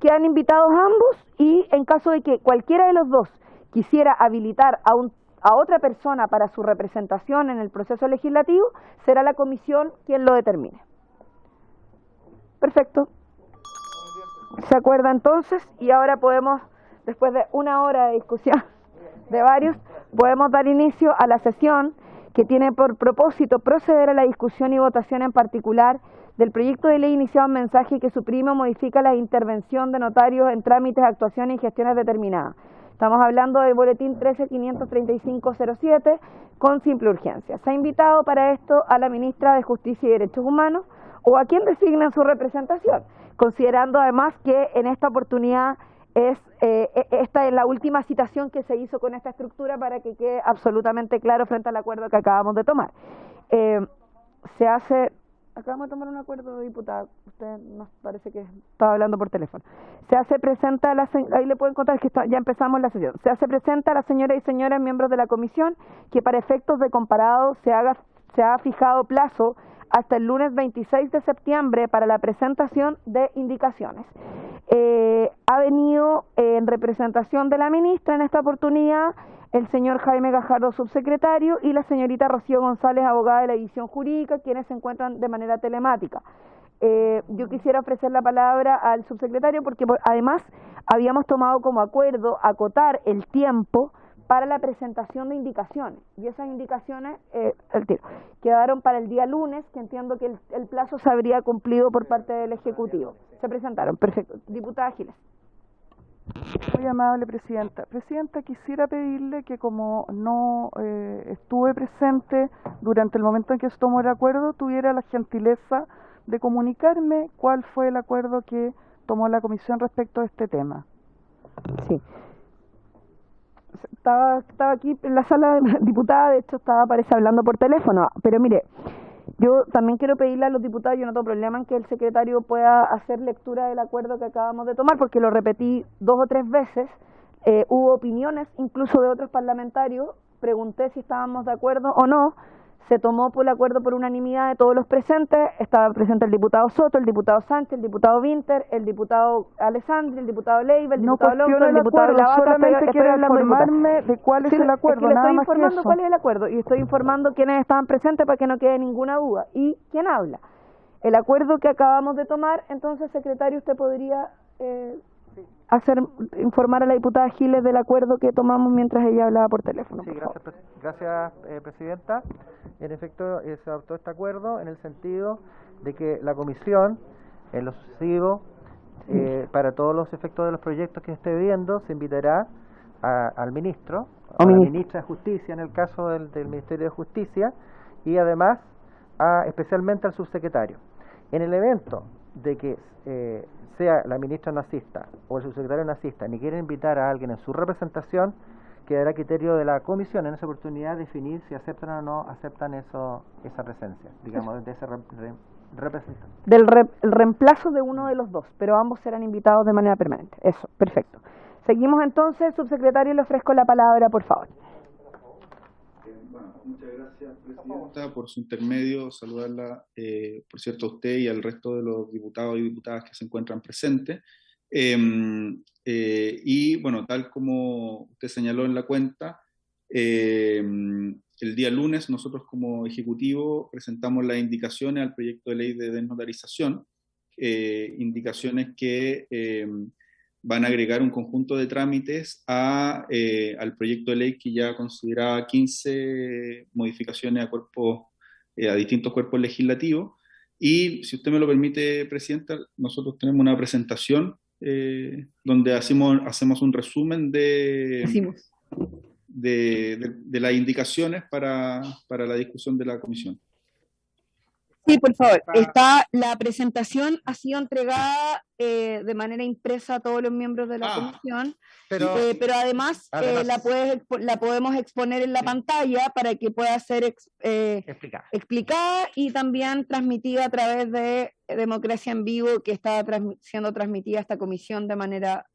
Quedan invitados ambos y en caso de que cualquiera de los dos quisiera habilitar a otra persona para su representación en el proceso legislativo, será la comisión quien lo determine. Perfecto. ¿Se acuerda entonces? Y ahora podemos, después de una hora de discusión de varios, podemos dar inicio a la sesión que tiene por propósito proceder a la discusión y votación en particular del proyecto de ley iniciado en mensaje que suprime o modifica la intervención de notarios en trámites, actuaciones y gestiones determinadas. Estamos hablando del boletín 13-535-07 con simple urgencia. Se ha invitado para esto a la ministra de Justicia y Derechos Humanos o a quien designa su representación, considerando además que en esta oportunidad esta es la última citación que se hizo con esta estructura para que quede absolutamente claro frente al acuerdo que acabamos de tomar. Acabamos de tomar un acuerdo, diputada, usted nos parece que estaba hablando por teléfono. Se hace presente ahí le pueden contar que ya empezamos la sesión. Se hace presente a las señoras y señores miembros de la comisión que para efectos de comparado se ha fijado plazo hasta el lunes 26 de septiembre para la presentación de indicaciones. Ha venido en representación de la ministra en esta oportunidad el señor Jaime Gajardo, subsecretario, y la señorita Rocío González, abogada de la división jurídica, quienes se encuentran de manera telemática. Yo quisiera ofrecer la palabra al subsecretario porque además habíamos tomado como acuerdo acotar el tiempo para la presentación de indicaciones, y esas indicaciones quedaron para el día lunes, que entiendo que el plazo se habría cumplido por parte del Ejecutivo. Se presentaron, perfecto. Diputada Giles. Muy amable presidenta. Presidenta, quisiera pedirle que como no estuve presente durante el momento en que se tomó el acuerdo, tuviera la gentileza de comunicarme cuál fue el acuerdo que tomó la comisión respecto a este tema. Sí. Estaba aquí en la sala, diputada, de hecho parece hablando por teléfono, pero mire, yo también quiero pedirle a los diputados, yo no tengo problema en que el secretario pueda hacer lectura del acuerdo que acabamos de tomar, porque lo repetí 2 o 3 veces, hubo opiniones incluso de otros parlamentarios, pregunté si estábamos de acuerdo o no, se tomó por el acuerdo por unanimidad de todos los presentes, estaba presente el diputado Soto, el diputado Sánchez, el diputado Winter, el diputado Alessandri, el diputado Leiva, el diputado Alonso, el diputado Ilavaca. Solamente quiero informarme de cuál es el acuerdo, nada más que eso. Estoy informando cuál es el acuerdo y estoy informando quiénes estaban presentes para que no quede ninguna duda. ¿Y quién habla? El acuerdo que acabamos de tomar, entonces, secretario, usted podría informar a la diputada Giles del acuerdo que tomamos mientras ella hablaba por teléfono. Sí, gracias, presidenta. En efecto, se adoptó este acuerdo en el sentido de que la comisión En lo sucesivo, para todos los efectos de los proyectos que esté viendo, se invitará al ministro, a la ministra de Justicia, en el caso del Ministerio de Justicia, y además especialmente al subsecretario. En el evento de que sea la ministra no asista o el subsecretario no asista, ni quieren invitar a alguien en su representación, quedará a criterio de la comisión en esa oportunidad definir si aceptan o no aceptan esa presencia, digamos, de ese representante. El reemplazo de uno de los dos, pero ambos serán invitados de manera permanente. Eso, perfecto. Seguimos entonces, subsecretario, le ofrezco la palabra, por favor. Bueno, muchas gracias, presidenta, por su intermedio. Saludarla, por cierto, a usted y al resto de los diputados y diputadas que se encuentran presentes. Y bueno, tal como usted señaló en la cuenta, el día lunes nosotros como Ejecutivo presentamos las indicaciones al proyecto de ley de desnotarización, indicaciones que van a agregar un conjunto de trámites al proyecto de ley que ya consideraba 15 modificaciones a distintos cuerpos legislativos. Y si usted me lo permite, Presidenta, nosotros tenemos una presentación donde hacemos un resumen de las indicaciones para la discusión de la comisión. Sí, por favor. La presentación ha sido entregada de manera impresa a todos los miembros de la comisión, pero además la podemos exponer en la pantalla para que pueda ser explicada y también transmitida a través de Democracia en Vivo, que está siendo transmitida a esta comisión de manera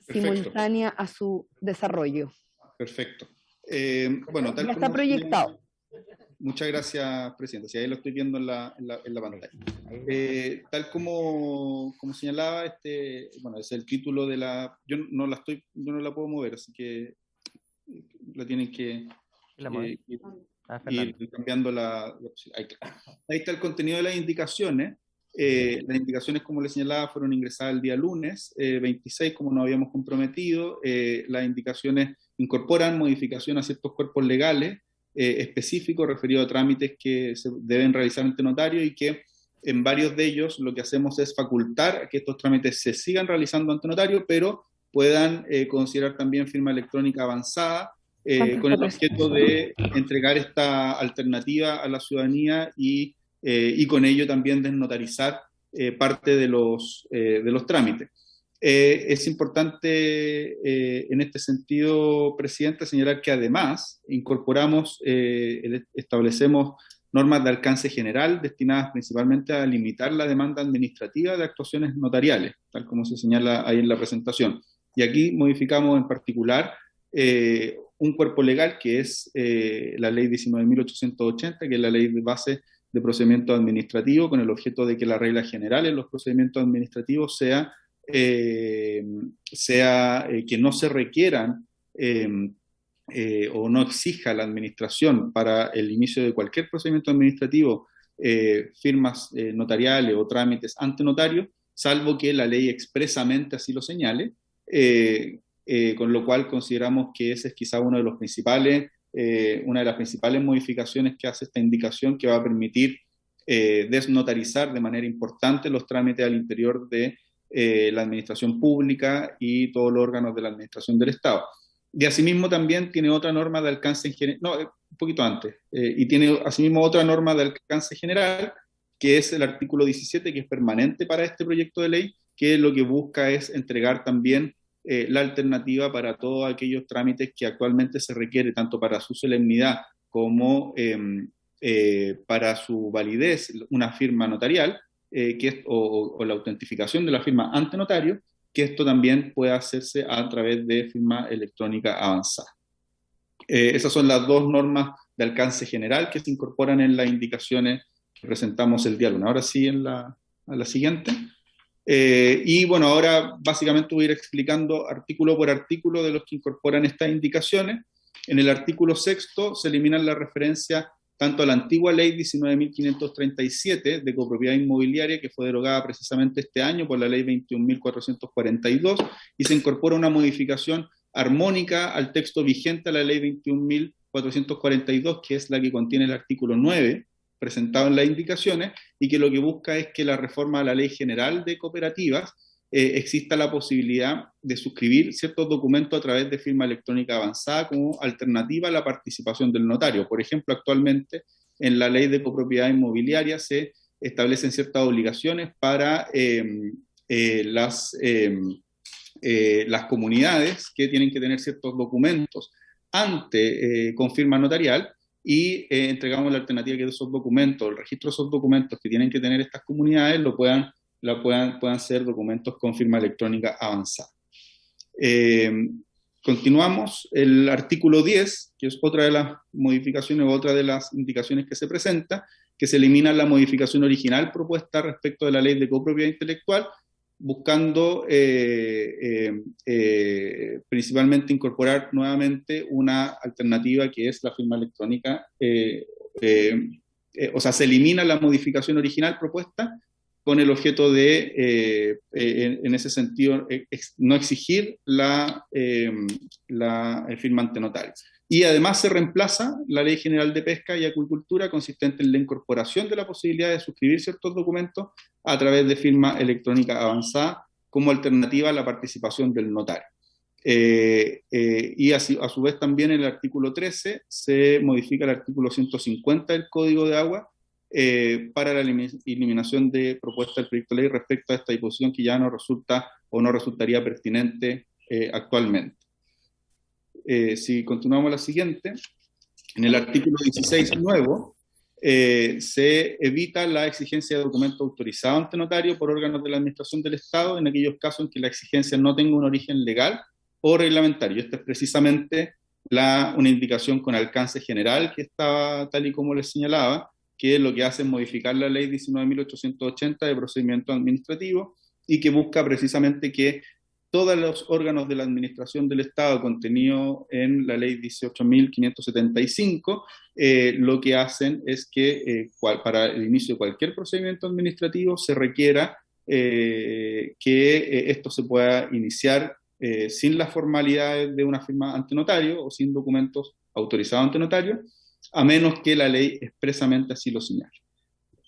simultánea a su desarrollo. Perfecto. Bueno, tal ya está proyectado. Muchas gracias, Presidenta. Si ahí lo estoy viendo en la pantalla. Tal como señalaba, bueno, es el título de la... Yo no la puedo mover, así que la tienen que ir cambiando ahí está el contenido de las indicaciones. Las indicaciones, como les señalaba, fueron ingresadas el día lunes 26, como nos habíamos comprometido. Las indicaciones incorporan modificación a ciertos cuerpos legales específicos referidos a trámites que se deben realizar ante notario, y que en varios de ellos lo que hacemos es facultar que estos trámites se sigan realizando ante notario, pero puedan considerar también firma electrónica avanzada, con el objeto de entregar esta alternativa a la ciudadanía y con ello también desnotarizar parte de los trámites. Es importante en este sentido, Presidente, señalar que además establecemos normas de alcance general destinadas principalmente a limitar la demanda administrativa de actuaciones notariales, tal como se señala ahí en la presentación. Y aquí modificamos en particular un cuerpo legal que es la Ley 19.880, que es la Ley de base de procedimiento administrativo, con el objeto de que la regla general en los procedimientos administrativos sea que no se requieran o no exija la administración para el inicio de cualquier procedimiento administrativo firmas notariales o trámites ante notario, salvo que la ley expresamente así lo señale, con lo cual consideramos que ese es quizá una de las principales modificaciones que hace esta indicación, que va a permitir desnotarizar de manera importante los trámites al interior de la administración pública y todos los órganos de la administración del Estado. Y asimismo también tiene otra norma de alcance general, un poquito antes, y tiene asimismo otra norma de alcance general, que es el artículo 17, que es permanente para este proyecto de ley, que lo que busca es entregar también la alternativa para todos aquellos trámites que actualmente se requiere, tanto para su solemnidad como para su validez, una firma notarial, o la autentificación de la firma ante notario, que esto también puede hacerse a través de firma electrónica avanzada. Esas son las dos normas de alcance general que se incorporan en las indicaciones que presentamos el día lunes. Ahora sí, a la siguiente. Y bueno, ahora básicamente voy a ir explicando artículo por artículo de los que incorporan estas indicaciones. En el artículo 6º se eliminan la referencia tanto a la antigua ley 19.537 de copropiedad inmobiliaria, que fue derogada precisamente este año por la ley 21.442, y se incorpora una modificación armónica al texto vigente a la ley 21.442, que es la que contiene el artículo 9, presentado en las indicaciones, y que lo que busca es que la reforma a la Ley General de Cooperativas exista la posibilidad de suscribir ciertos documentos a través de firma electrónica avanzada como alternativa a la participación del notario. Por ejemplo, actualmente en la Ley de Copropiedad Inmobiliaria se establecen ciertas obligaciones para las comunidades que tienen que tener ciertos documentos con firma notarial, y entregamos la alternativa que esos documentos, el registro de esos documentos que tienen que tener estas comunidades puedan ser documentos con firma electrónica avanzada. Continuamos, el artículo 10, que es otra de las modificaciones, otra de las indicaciones que se presenta, que se elimina la modificación original propuesta respecto de la Ley de Copropiedad Intelectual, buscando principalmente incorporar nuevamente una alternativa que es la firma electrónica. O sea, se elimina la modificación original propuesta con el objeto de, en ese sentido, no exigir el firmante notario. Y además se reemplaza la Ley General de Pesca y Acuicultura, consistente en la incorporación de la posibilidad de suscribir ciertos documentos a través de firma electrónica avanzada como alternativa a la participación del notario. Y así, a su vez también en el artículo 13 se modifica el artículo 150 del Código de Agua para la eliminación de propuestas del proyecto de ley respecto a esta disposición que ya no resulta o no resultaría pertinente actualmente. Si continuamos a la siguiente, en el artículo 16 nuevo se evita la exigencia de documentos autorizados ante notario por órganos de la Administración del Estado en aquellos casos en que la exigencia no tenga un origen legal o reglamentario. Esta es precisamente una indicación con alcance general que estaba tal y como les señalaba, que lo que hace es modificar la ley 19.880 de procedimiento administrativo y que busca precisamente que todos los órganos de la Administración del Estado contenido en la ley 18.575 lo que hacen es que para el inicio de cualquier procedimiento administrativo se requiera que esto se pueda iniciar sin las formalidades de una firma ante notario o sin documentos autorizados ante notario, a menos que la ley expresamente así lo señale.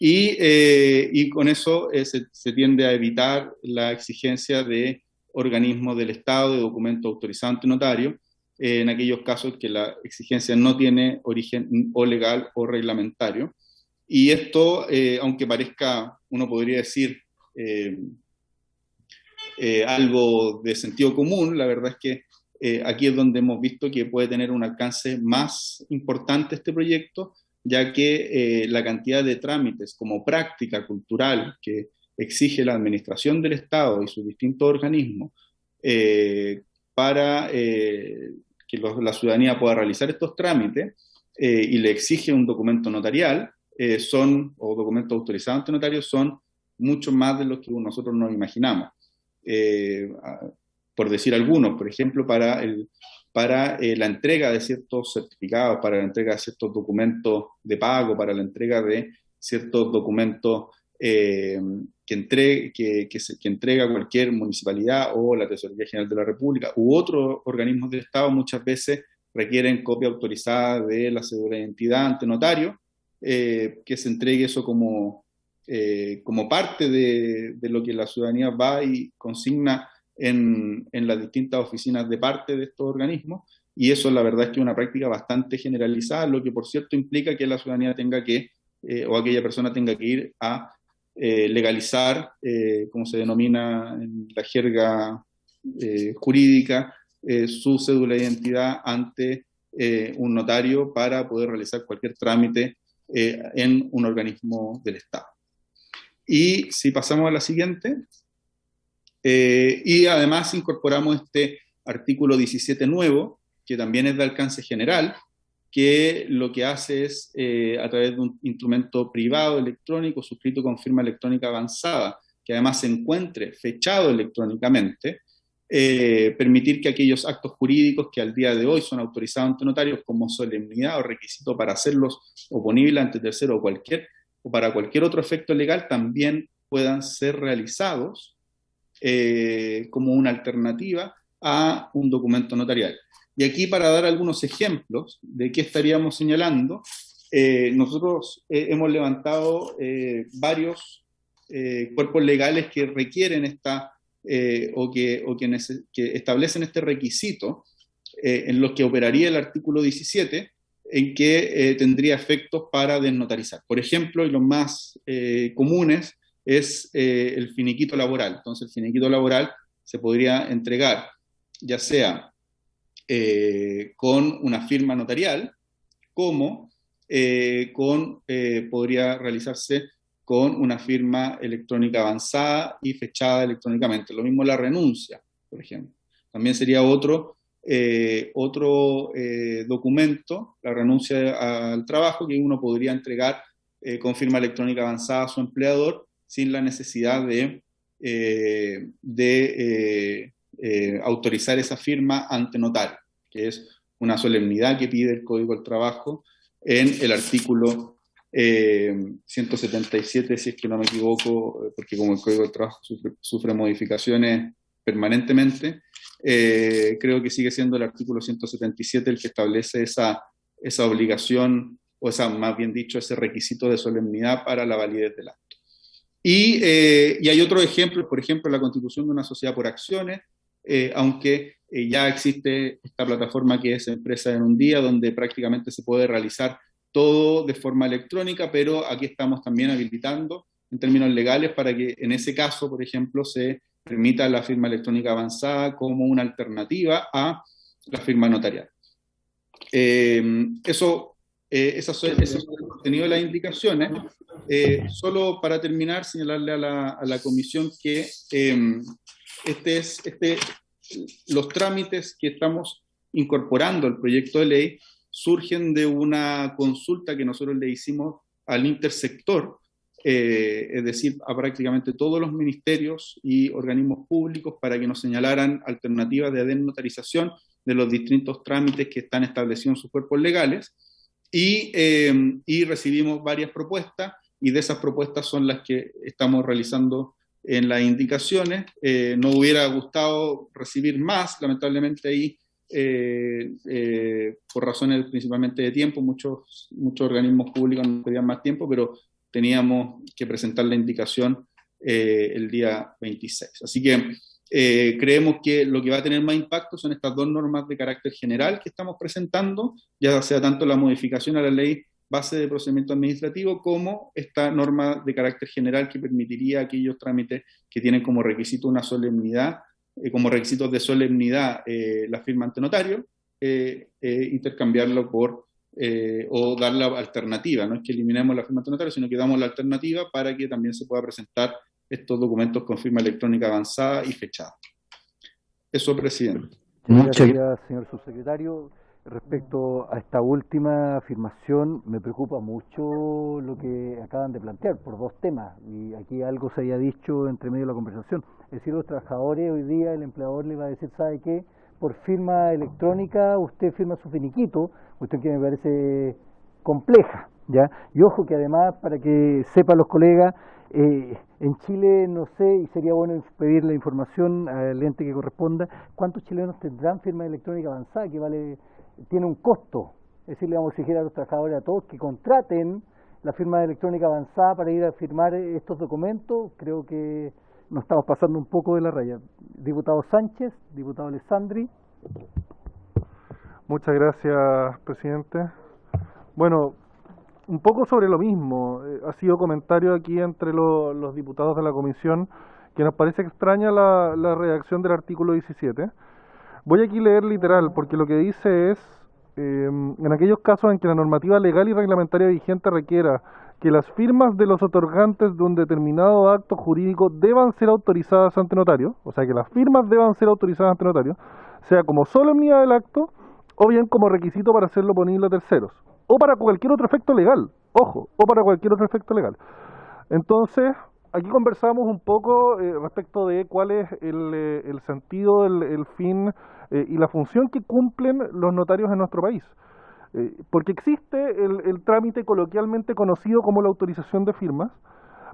Y con eso se tiende a evitar la exigencia de organismos del Estado de documentos autorizados ante notario en aquellos casos que la exigencia no tiene origen o legal o reglamentario. Y esto, aunque parezca, uno podría decir, algo de sentido común, la verdad es que aquí es donde hemos visto que puede tener un alcance más importante este proyecto, ya que la cantidad de trámites como práctica cultural que exige la Administración del Estado y sus distintos organismos para que la ciudadanía pueda realizar estos trámites y le exige un documento notarial, o documentos autorizados ante notarios, son mucho más de lo que nosotros nos imaginamos. Por decir algunos, por ejemplo, para la entrega de ciertos certificados, para la entrega de ciertos documentos de pago, para la entrega de ciertos documentos que entrega cualquier municipalidad o la Tesorería General de la República u otros organismos del Estado, muchas veces requieren copia autorizada de la cédula de identidad ante notario, que se entregue eso como parte de lo que la ciudadanía va y consigna en las distintas oficinas de parte de estos organismos, y eso la verdad es que es una práctica bastante generalizada, lo que por cierto implica que la ciudadanía tenga que, o aquella persona tenga que ir a legalizar, como se denomina en la jerga jurídica, su cédula de identidad ante un notario para poder realizar cualquier trámite en un organismo del Estado. Y si pasamos a la siguiente, y además incorporamos este artículo 17 nuevo, que también es de alcance general, que lo que hace es, a través de un instrumento privado electrónico suscrito con firma electrónica avanzada, que además se encuentre fechado electrónicamente, permitir que aquellos actos jurídicos que al día de hoy son autorizados ante notarios como solemnidad o requisito para hacerlos oponibles ante tercero o para cualquier otro efecto legal también puedan ser realizados como una alternativa a un documento notarial. Y aquí, para dar algunos ejemplos de qué estaríamos señalando, nosotros hemos levantado varios cuerpos legales que requieren que establecen este requisito, en los que operaría el artículo 17, en que tendría efectos para desnotarizar. Por ejemplo, y los más comunes es el finiquito laboral. Entonces, el finiquito laboral se podría entregar ya sea con una firma notarial, como podría realizarse con una firma electrónica avanzada y fechada electrónicamente. Lo mismo la renuncia, por ejemplo. También sería otro documento, la renuncia al trabajo, que uno podría entregar con firma electrónica avanzada a su empleador sin la necesidad de autorizar esa firma ante notario, que es una solemnidad que pide el Código del Trabajo en el artículo 177, si es que no me equivoco, porque como el Código del Trabajo sufre modificaciones permanentemente, creo que sigue siendo el artículo 177 el que establece esa obligación, o más bien dicho, ese requisito de solemnidad para la validez del acto. Y hay otros ejemplos, por ejemplo, la constitución de una sociedad por acciones, aunque ya existe esta plataforma que es Empresa en un Día, donde prácticamente se puede realizar todo de forma electrónica, pero aquí estamos también habilitando en términos legales para que en ese caso, por ejemplo, se permita la firma electrónica avanzada como una alternativa a la firma notarial. Eso es el contenido de las indicaciones. Solo para terminar, señalarle a la comisión que los trámites que estamos incorporando al proyecto de ley surgen de una consulta que nosotros le hicimos al intersector, es decir, a prácticamente todos los ministerios y organismos públicos, para que nos señalaran alternativas de desnotarización de los distintos trámites que están establecidos en sus cuerpos legales, y recibimos varias propuestas, y de esas propuestas son las que estamos realizando en las indicaciones. Nos hubiera gustado recibir más, lamentablemente ahí, por razones principalmente de tiempo, muchos organismos públicos nos pedían más tiempo, pero teníamos que presentar la indicación el día 26. Así que creemos que lo que va a tener más impacto son estas dos normas de carácter general que estamos presentando, ya sea tanto la modificación a la ley base de procedimiento administrativo, como esta norma de carácter general que permitiría aquellos trámites que tienen como requisito una solemnidad, como requisitos de solemnidad la firma ante notario, intercambiarlo por, o dar la alternativa. No es que eliminemos la firma ante notario, sino que damos la alternativa para que también se pueda presentar estos documentos con firma electrónica avanzada y fechada. Eso, presidente. Muchas gracias, señor subsecretario. Respecto a esta última afirmación, me preocupa mucho lo que acaban de plantear por dos temas, y aquí algo se había dicho entre medio de la conversación. Es decir, los trabajadores hoy día, el empleador le va a decir, ¿sabe qué? Por firma electrónica usted firma su finiquito, cuestión que me parece compleja, ¿ya? Y ojo que además, para que sepan los colegas, en Chile, no sé, y sería bueno pedir la información al ente que corresponda, ¿cuántos chilenos tendrán firma electrónica avanzada? Que tiene un costo. Es decir, le vamos a exigir a los trabajadores, a todos, que contraten la firma electrónica avanzada para ir a firmar estos documentos. Creo que nos estamos pasando un poco de la raya. Diputado Sánchez, diputado Alessandri. Muchas gracias, presidente. Bueno, un poco sobre lo mismo. Ha sido comentario aquí entre los diputados de la comisión que nos parece extraña la redacción del artículo 17. Voy aquí a leer literal, porque lo que dice es, en aquellos casos en que la normativa legal y reglamentaria vigente requiera que las firmas de los otorgantes de un determinado acto jurídico deban ser autorizadas ante notario, o sea que las firmas deban ser autorizadas ante notario, sea como solemnidad del acto, o bien como requisito para hacerlo ponible a terceros, o para cualquier otro efecto legal, ojo, o para cualquier otro efecto legal. Entonces, aquí conversamos un poco respecto de cuál es el sentido, el fin y la función que cumplen los notarios en nuestro país. Porque existe el trámite coloquialmente conocido como la autorización de firmas,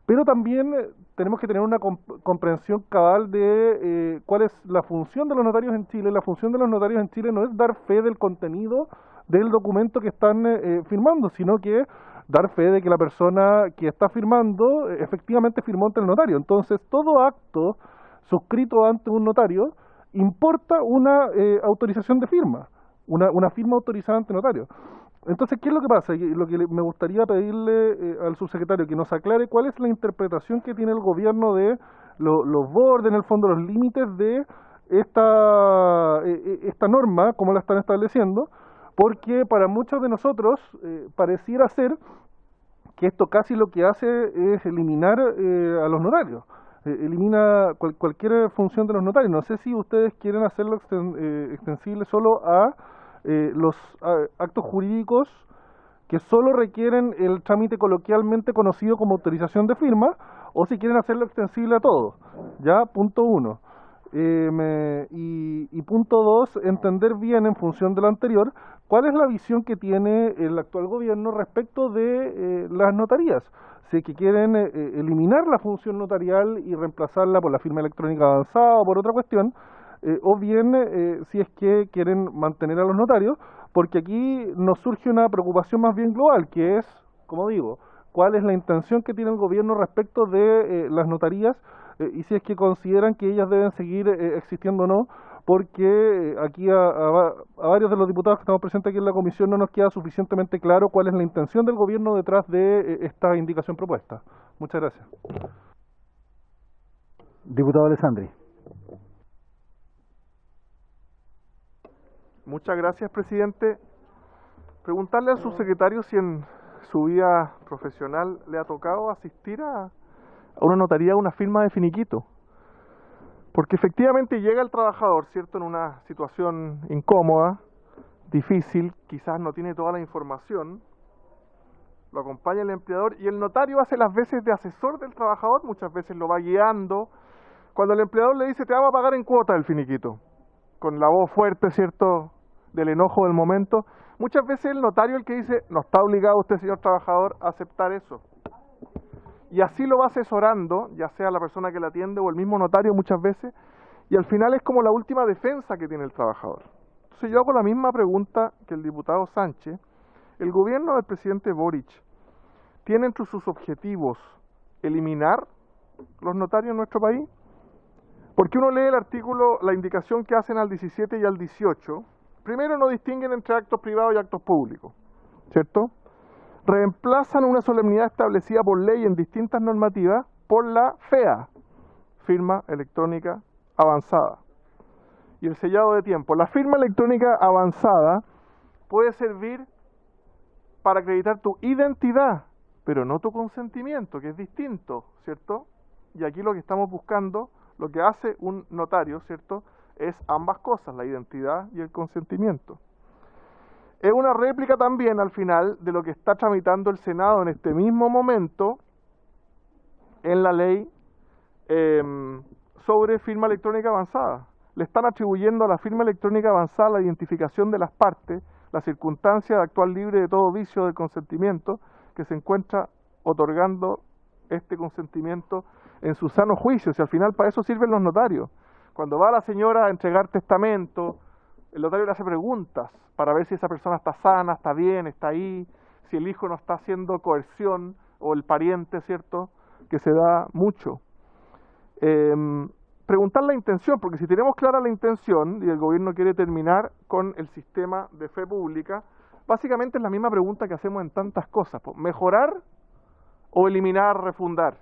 pero también tenemos que tener una comprensión cabal de cuál es la función de los notarios en Chile. La función de los notarios en Chile no es dar fe del contenido del documento que están firmando, sino que dar fe de que la persona que está firmando efectivamente firmó ante el notario. Entonces, todo acto suscrito ante un notario importa una autorización de firma, una firma autorizada ante notario. Entonces, ¿qué es lo que pasa? Lo que me gustaría pedirle al subsecretario que nos aclare cuál es la interpretación que tiene el gobierno de los bordes, en el fondo los límites de esta norma, como la están estableciendo, porque para muchos de nosotros pareciera ser que esto casi lo que hace es eliminar a los notarios, elimina cualquier función de los notarios. No sé si ustedes quieren hacerlo extensible solo a los actos jurídicos que solo requieren el trámite coloquialmente conocido como autorización de firma, o si quieren hacerlo extensible a todo. Ya, punto uno. Y punto dos, entender bien en función de lo anterior, cuál es la visión que tiene el actual gobierno respecto de las notarías. Si es que quieren eliminar la función notarial y reemplazarla por la firma electrónica avanzada o por otra cuestión, o bien si es que quieren mantener a los notarios, porque aquí nos surge una preocupación más bien global, que es, como digo, cuál es la intención que tiene el gobierno respecto de las notarías y si es que consideran que ellas deben seguir existiendo o no, porque aquí a varios de los diputados que estamos presentes aquí en la comisión no nos queda suficientemente claro cuál es la intención del gobierno detrás de esta indicación propuesta. Muchas gracias. Diputado Alessandri. Muchas gracias, presidente. Preguntarle al subsecretario si en su vida profesional le ha tocado asistir a una notaría, a una firma de finiquito. Porque efectivamente llega el trabajador, ¿cierto?, en una situación incómoda, difícil, quizás no tiene toda la información, lo acompaña el empleador y el notario hace las veces de asesor del trabajador, muchas veces lo va guiando. Cuando el empleador le dice, te vamos a pagar en cuota el finiquito, con la voz fuerte, ¿cierto?, del enojo del momento, muchas veces el notario el que dice, no está obligado usted, señor trabajador, a aceptar eso. Y así lo va asesorando, ya sea la persona que le atiende o el mismo notario muchas veces, y al final es como la última defensa que tiene el trabajador. Entonces yo hago la misma pregunta que el diputado Sánchez. El gobierno del presidente Boric tiene entre sus objetivos eliminar los notarios en nuestro país. Porque uno lee el artículo, la indicación que hacen al 17 y al 18, primero no distinguen entre actos privados y actos públicos, ¿cierto? Reemplazan una solemnidad establecida por ley en distintas normativas por la FEA, firma electrónica avanzada, y el sellado de tiempo. La firma electrónica avanzada puede servir para acreditar tu identidad, pero no tu consentimiento, que es distinto, ¿cierto? Y aquí lo que estamos buscando, lo que hace un notario, ¿cierto?, es ambas cosas, la identidad y el consentimiento. Es una réplica también al final de lo que está tramitando el Senado en este mismo momento en la ley sobre firma electrónica avanzada. Le están atribuyendo a la firma electrónica avanzada la identificación de las partes, la circunstancia de actuar libre de todo vicio del consentimiento que se encuentra otorgando este consentimiento en su sano juicio. Si al final para eso sirven los notarios. Cuando va la señora a entregar testamento, el notario le hace preguntas para ver si esa persona está sana, está bien, está ahí, si el hijo no está haciendo coerción, o el pariente, ¿cierto?, que se da mucho. Preguntar la intención, porque si tenemos clara la intención y el gobierno quiere terminar con el sistema de fe pública, básicamente es la misma pregunta que hacemos en tantas cosas, mejorar o eliminar, refundar.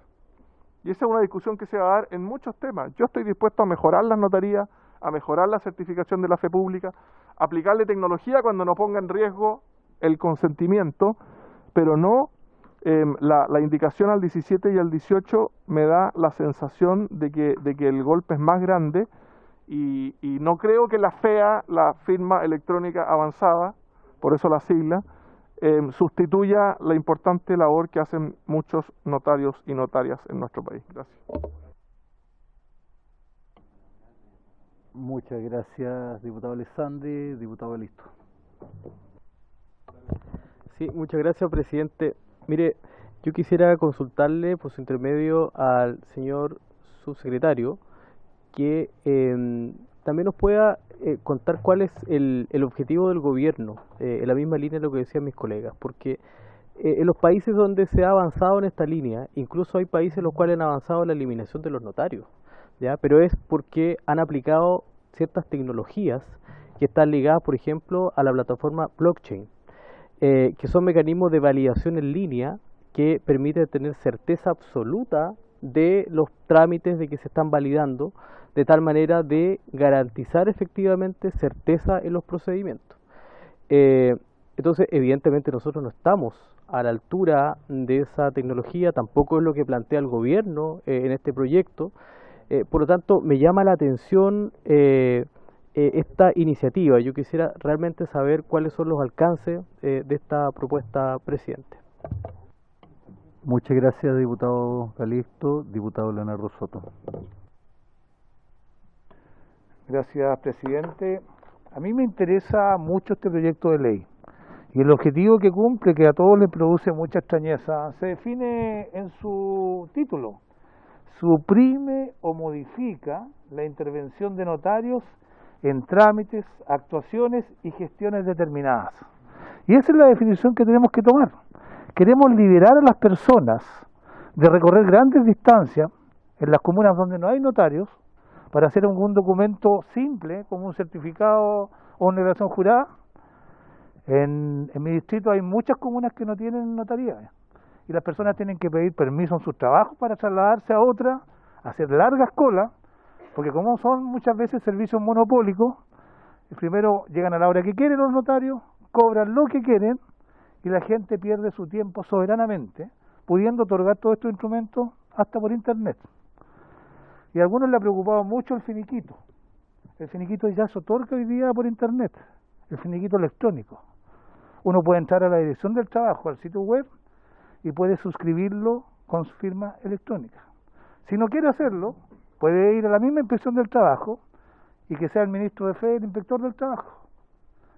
Y esa es una discusión que se va a dar en muchos temas. Yo estoy dispuesto a mejorar las notarías, a mejorar la certificación de la fe pública, aplicarle tecnología cuando no ponga en riesgo el consentimiento, pero no la indicación al 17 y al 18 me da la sensación de que el golpe es más grande y no creo que la FEA, la firma electrónica avanzada, por eso la sigla, sustituya la importante labor que hacen muchos notarios y notarias en nuestro país. Gracias. Muchas gracias, diputado Alessandri. Diputado Listo. Sí, muchas gracias, presidente. Mire, yo quisiera consultarle por su intermedio al señor subsecretario que también nos pueda contar cuál es el objetivo del gobierno, en la misma línea de lo que decían mis colegas, porque en los países donde se ha avanzado en esta línea, incluso hay países en los cuales han avanzado en la eliminación de los notarios, ¿ya? Pero es porque han aplicado ciertas tecnologías que están ligadas, por ejemplo, a la plataforma blockchain, que son mecanismos de validación en línea que permiten tener certeza absoluta de los trámites de que se están validando, de tal manera de garantizar efectivamente certeza en los procedimientos. Entonces, evidentemente nosotros no estamos a la altura de esa tecnología, tampoco es lo que plantea el gobierno en este proyecto. Por lo tanto, me llama la atención esta iniciativa. Yo quisiera realmente saber cuáles son los alcances de esta propuesta, presidente. Muchas gracias, diputado Calixto. Diputado Leonardo Soto. Gracias, presidente. A mí me interesa mucho este proyecto de ley y el objetivo que cumple, que a todos les produce mucha extrañeza, se define en su título: suprime o modifica la intervención de notarios en trámites, actuaciones y gestiones determinadas. Y esa es la definición que tenemos que tomar. Queremos liberar a las personas de recorrer grandes distancias en las comunas donde no hay notarios para hacer un documento simple, como un certificado o una declaración jurada. En mi distrito hay muchas comunas que no tienen notaría y las personas tienen que pedir permiso en sus trabajos para trasladarse a otra, hacer largas colas, porque como son muchas veces servicios monopólicos, primero llegan a la hora que quieren los notarios, cobran lo que quieren y la gente pierde su tiempo soberanamente, pudiendo otorgar todos estos instrumentos hasta por internet. Y a algunos le ha preocupado mucho el finiquito. El finiquito ya se otorga hoy día por internet, el finiquito electrónico. Uno puede entrar a la dirección del trabajo, al sitio web, y puede suscribirlo con su firma electrónica. Si no quiere hacerlo, puede ir a la misma inspección del trabajo y que sea el ministro de Fe el inspector del trabajo.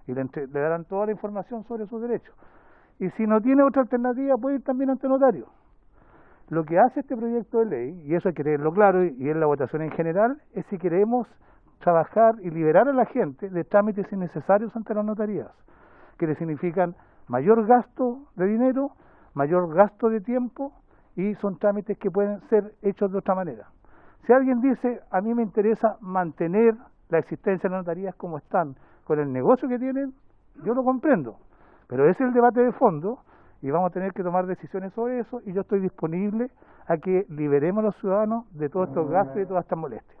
Y le darán toda la información sobre sus derechos. Y si no tiene otra alternativa, puede ir también ante notario. Lo que hace este proyecto de ley, y eso hay que tenerlo claro, y en la votación en general, es si queremos trabajar y liberar a la gente de trámites innecesarios ante las notarías, que le significan mayor gasto de dinero, mayor gasto de tiempo, y son trámites que pueden ser hechos de otra manera. Si alguien dice, a mí me interesa mantener la existencia de las notarías como están, con el negocio que tienen, yo lo comprendo, pero ese es el debate de fondo, y vamos a tener que tomar decisiones sobre eso, y yo estoy disponible a que liberemos a los ciudadanos de todos estos gastos y de todas estas molestias.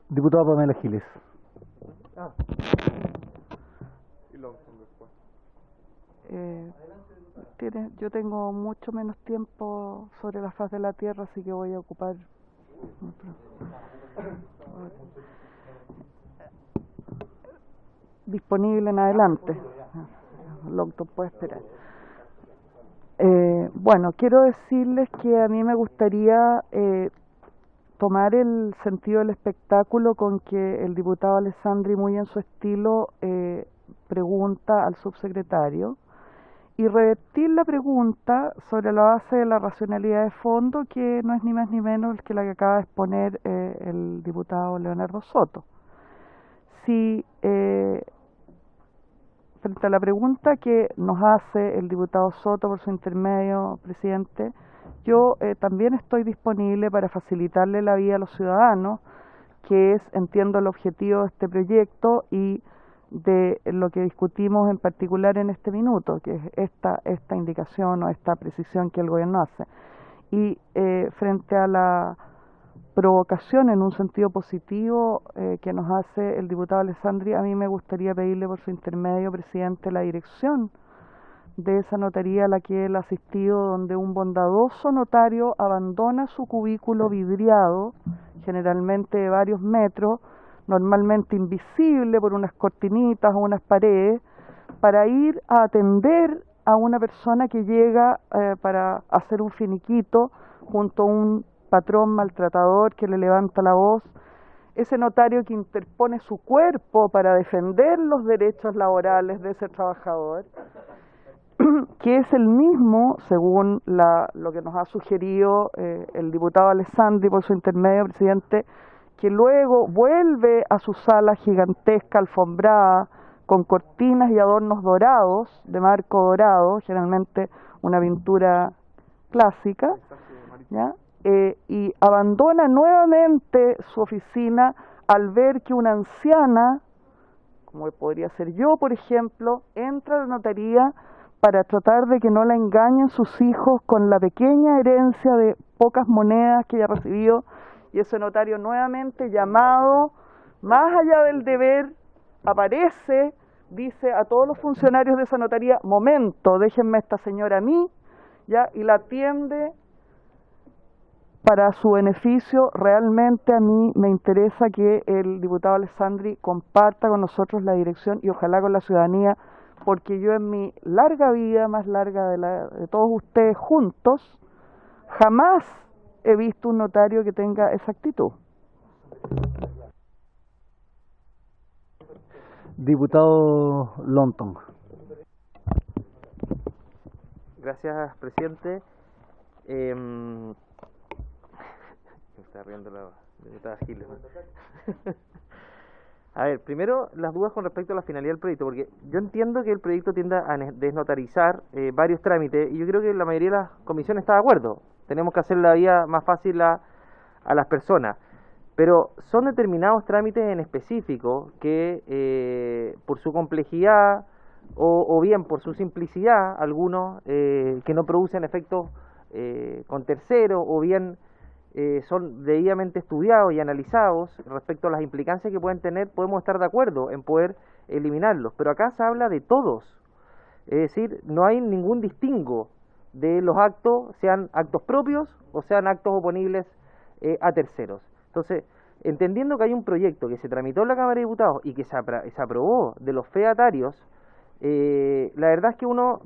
Diputado Pamela Giles. Yo tengo mucho menos tiempo sobre la faz de la tierra, así que voy a ocupar disponible en adelante. Longton puede esperar. Bueno, quiero decirles que a mí me gustaría tomar el sentido del espectáculo con que el diputado Alessandri, muy en su estilo, pregunta al subsecretario y revertir la pregunta sobre la base de la racionalidad de fondo, que no es ni más ni menos que la que acaba de exponer el diputado Leonardo Soto. Si frente a la pregunta que nos hace el diputado Soto por su intermedio, presidente, yo también estoy disponible para facilitarle la vida a los ciudadanos, que es, entiendo, el objetivo de este proyecto y de lo que discutimos en particular en este minuto, que es esta indicación o esta precisión que el gobierno hace. Y frente a la provocación en un sentido positivo que nos hace el diputado Alessandri, a mí me gustaría pedirle por su intermedio, presidente, la dirección de esa notaría a la que él ha asistido, donde un bondadoso notario abandona su cubículo vidriado, generalmente de varios metros, normalmente invisible por unas cortinitas o unas paredes, para ir a atender a una persona que llega para hacer un finiquito junto a un patrón maltratador que le levanta la voz. Ese notario que interpone su cuerpo para defender los derechos laborales de ese trabajador, que es el mismo, según lo que nos ha sugerido el diputado Alessandri por su intermedio, presidente, que luego vuelve a su sala gigantesca alfombrada con cortinas y adornos dorados, de marco dorado, generalmente una pintura clásica, ¿ya? Y abandona nuevamente su oficina al ver que una anciana, como podría ser yo, por ejemplo, entra a la notaría para tratar de que no la engañen sus hijos con la pequeña herencia de pocas monedas que ella recibió, y ese notario nuevamente llamado, más allá del deber, aparece, dice a todos los funcionarios de esa notaría: momento, déjenme a esta señora a mí, ¿ya? Y la atiende para su beneficio. Realmente a mí me interesa que el diputado Alessandri comparta con nosotros la dirección y ojalá con la ciudadanía, porque yo en mi larga vida, más larga de todos ustedes juntos, jamás he visto un notario que tenga esa actitud. Diputado Lonton. Gracias, presidente. Me está riendo la diputada Giles, ¿no? A ver, primero las dudas con respecto a la finalidad del proyecto, porque yo entiendo que el proyecto tiende a desnotarizar varios trámites, y yo creo que la mayoría de las comisiones está de acuerdo. Tenemos que hacer la vida más fácil a las personas, pero son determinados trámites en específico que por su complejidad o bien por su simplicidad, algunos que no producen efectos con terceros, o bien son debidamente estudiados y analizados respecto a las implicancias que pueden tener, podemos estar de acuerdo en poder eliminarlos, pero acá se habla de todos, es decir, no hay ningún distingo de los actos, sean actos propios o sean actos oponibles a terceros. Entonces, entendiendo que hay un proyecto que se tramitó en la Cámara de Diputados y que se aprobó de los fedatarios, la verdad es que uno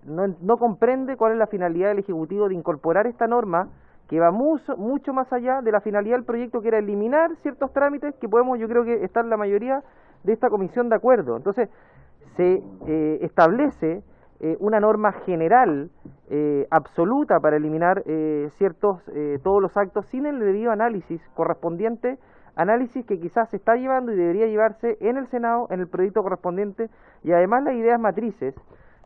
no comprende cuál es la finalidad del Ejecutivo de incorporar esta norma, que va mucho más allá de la finalidad del proyecto, que era eliminar ciertos trámites que podemos, yo creo que estar la mayoría de esta comisión de acuerdo. Entonces, se establece una norma general, absoluta, para eliminar todos los actos sin el debido análisis correspondiente, análisis que quizás se está llevando y debería llevarse en el Senado, en el proyecto correspondiente, y además las ideas matrices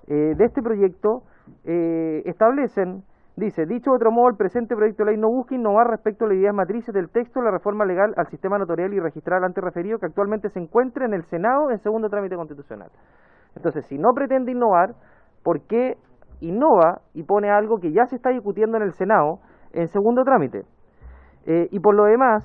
de este proyecto establecen. Dice: dicho de otro modo, el presente proyecto de ley no busca innovar respecto a las ideas matrices del texto de la reforma legal al sistema notarial y registral antes referido, que actualmente se encuentra en el Senado en segundo trámite constitucional. Entonces, si no pretende innovar, ¿por qué innova y pone algo que ya se está discutiendo en el Senado en segundo trámite? Y por lo demás,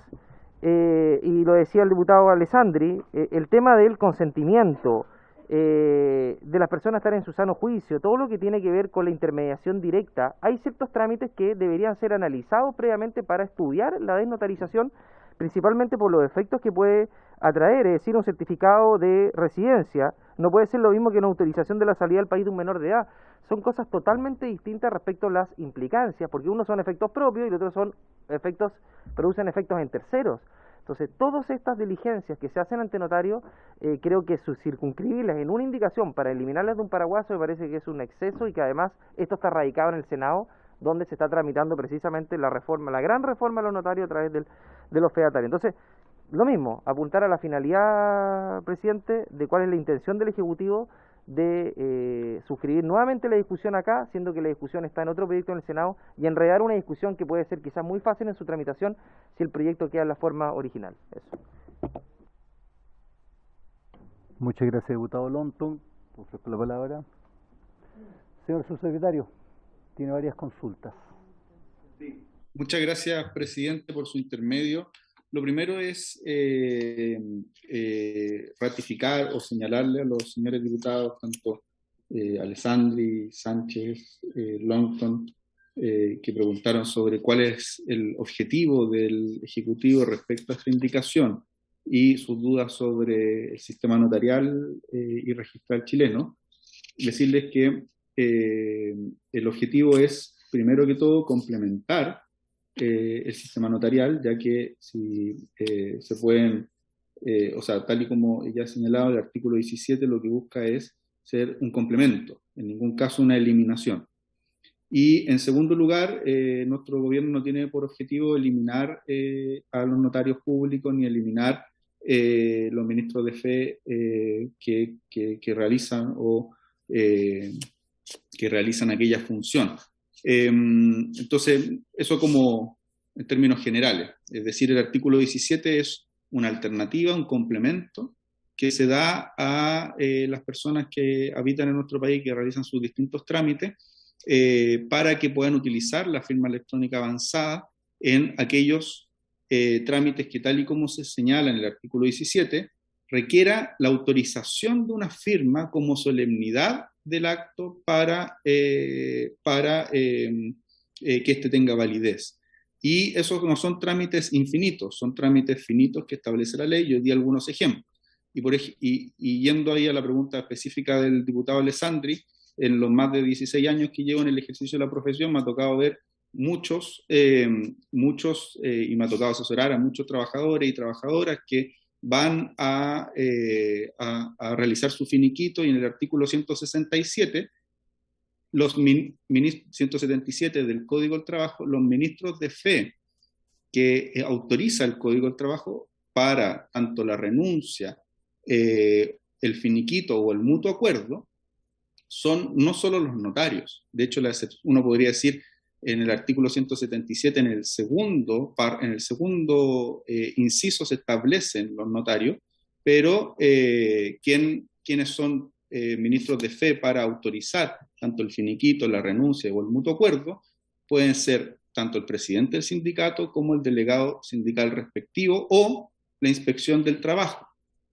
y lo decía el diputado Alessandri, el tema del consentimiento de las personas estar en su sano juicio, todo lo que tiene que ver con la intermediación directa, hay ciertos trámites que deberían ser analizados previamente para estudiar la desnotarización, principalmente por los efectos que puede atraer. Es decir, un certificado de residencia no puede ser lo mismo que una autorización de la salida del país de un menor de edad. Son cosas totalmente distintas respecto a las implicancias, porque unos son efectos propios y los otros producen efectos en terceros. Entonces, todas estas diligencias que se hacen ante notario, creo que circunscribirlas en una indicación para eliminarlas de un paraguaso me parece que es un exceso, y que además esto está radicado en el Senado, donde se está tramitando precisamente la gran reforma de los notarios a través de los fedatarios. Entonces, lo mismo, apuntar a la finalidad, presidente, de cuál es la intención del Ejecutivo de suscribir nuevamente la discusión acá, siendo que la discusión está en otro proyecto en el Senado, y enredar una discusión que puede ser quizás muy fácil en su tramitación si el proyecto queda en la forma original. Eso. Muchas gracias, diputado Lonton. Ofrezco la palabra. Señor subsecretario, tiene varias consultas. Sí. Muchas gracias, presidente, por su intermedio. Lo primero es ratificar o señalarle a los señores diputados, tanto Alessandri, Sánchez, Longton, que preguntaron sobre cuál es el objetivo del Ejecutivo respecto a esta indicación y sus dudas sobre el sistema notarial y registral chileno. Decirles que el objetivo es, primero que todo, complementar el sistema notarial, ya que si se pueden, tal y como ya he señalado, el artículo 17 lo que busca es ser un complemento, en ningún caso una eliminación. Y en segundo lugar, nuestro gobierno no tiene por objetivo eliminar a los notarios públicos ni eliminar los ministros de fe que realizan que realizan aquella función. Entonces, eso como en términos generales. Es decir, el artículo 17 es una alternativa, un complemento que se da a las personas que habitan en nuestro país, que realizan sus distintos trámites, para que puedan utilizar la firma electrónica avanzada en aquellos trámites que, tal y como se señala en el artículo 17, requiera la autorización de una firma como solemnidad del acto para que éste tenga validez. Y esos no son trámites infinitos, son trámites finitos que establece la ley. Yo di algunos ejemplos. Y yendo ahí a la pregunta específica del diputado Alessandri, en los más de 16 años que llevo en el ejercicio de la profesión, me ha tocado ver muchos, y me ha tocado asesorar a muchos trabajadores y trabajadoras que van a realizar su finiquito, y en el artículo 167, 177 del Código del Trabajo, los ministros de fe que autoriza el Código del Trabajo para tanto la renuncia, el finiquito o el mutuo acuerdo, son no solo los notarios. De hecho, uno podría decir en el artículo 177, en el segundo inciso se establecen los notarios, pero quienes son ministros de fe para autorizar tanto el finiquito, la renuncia o el mutuo acuerdo, pueden ser tanto el presidente del sindicato como el delegado sindical respectivo o la inspección del trabajo,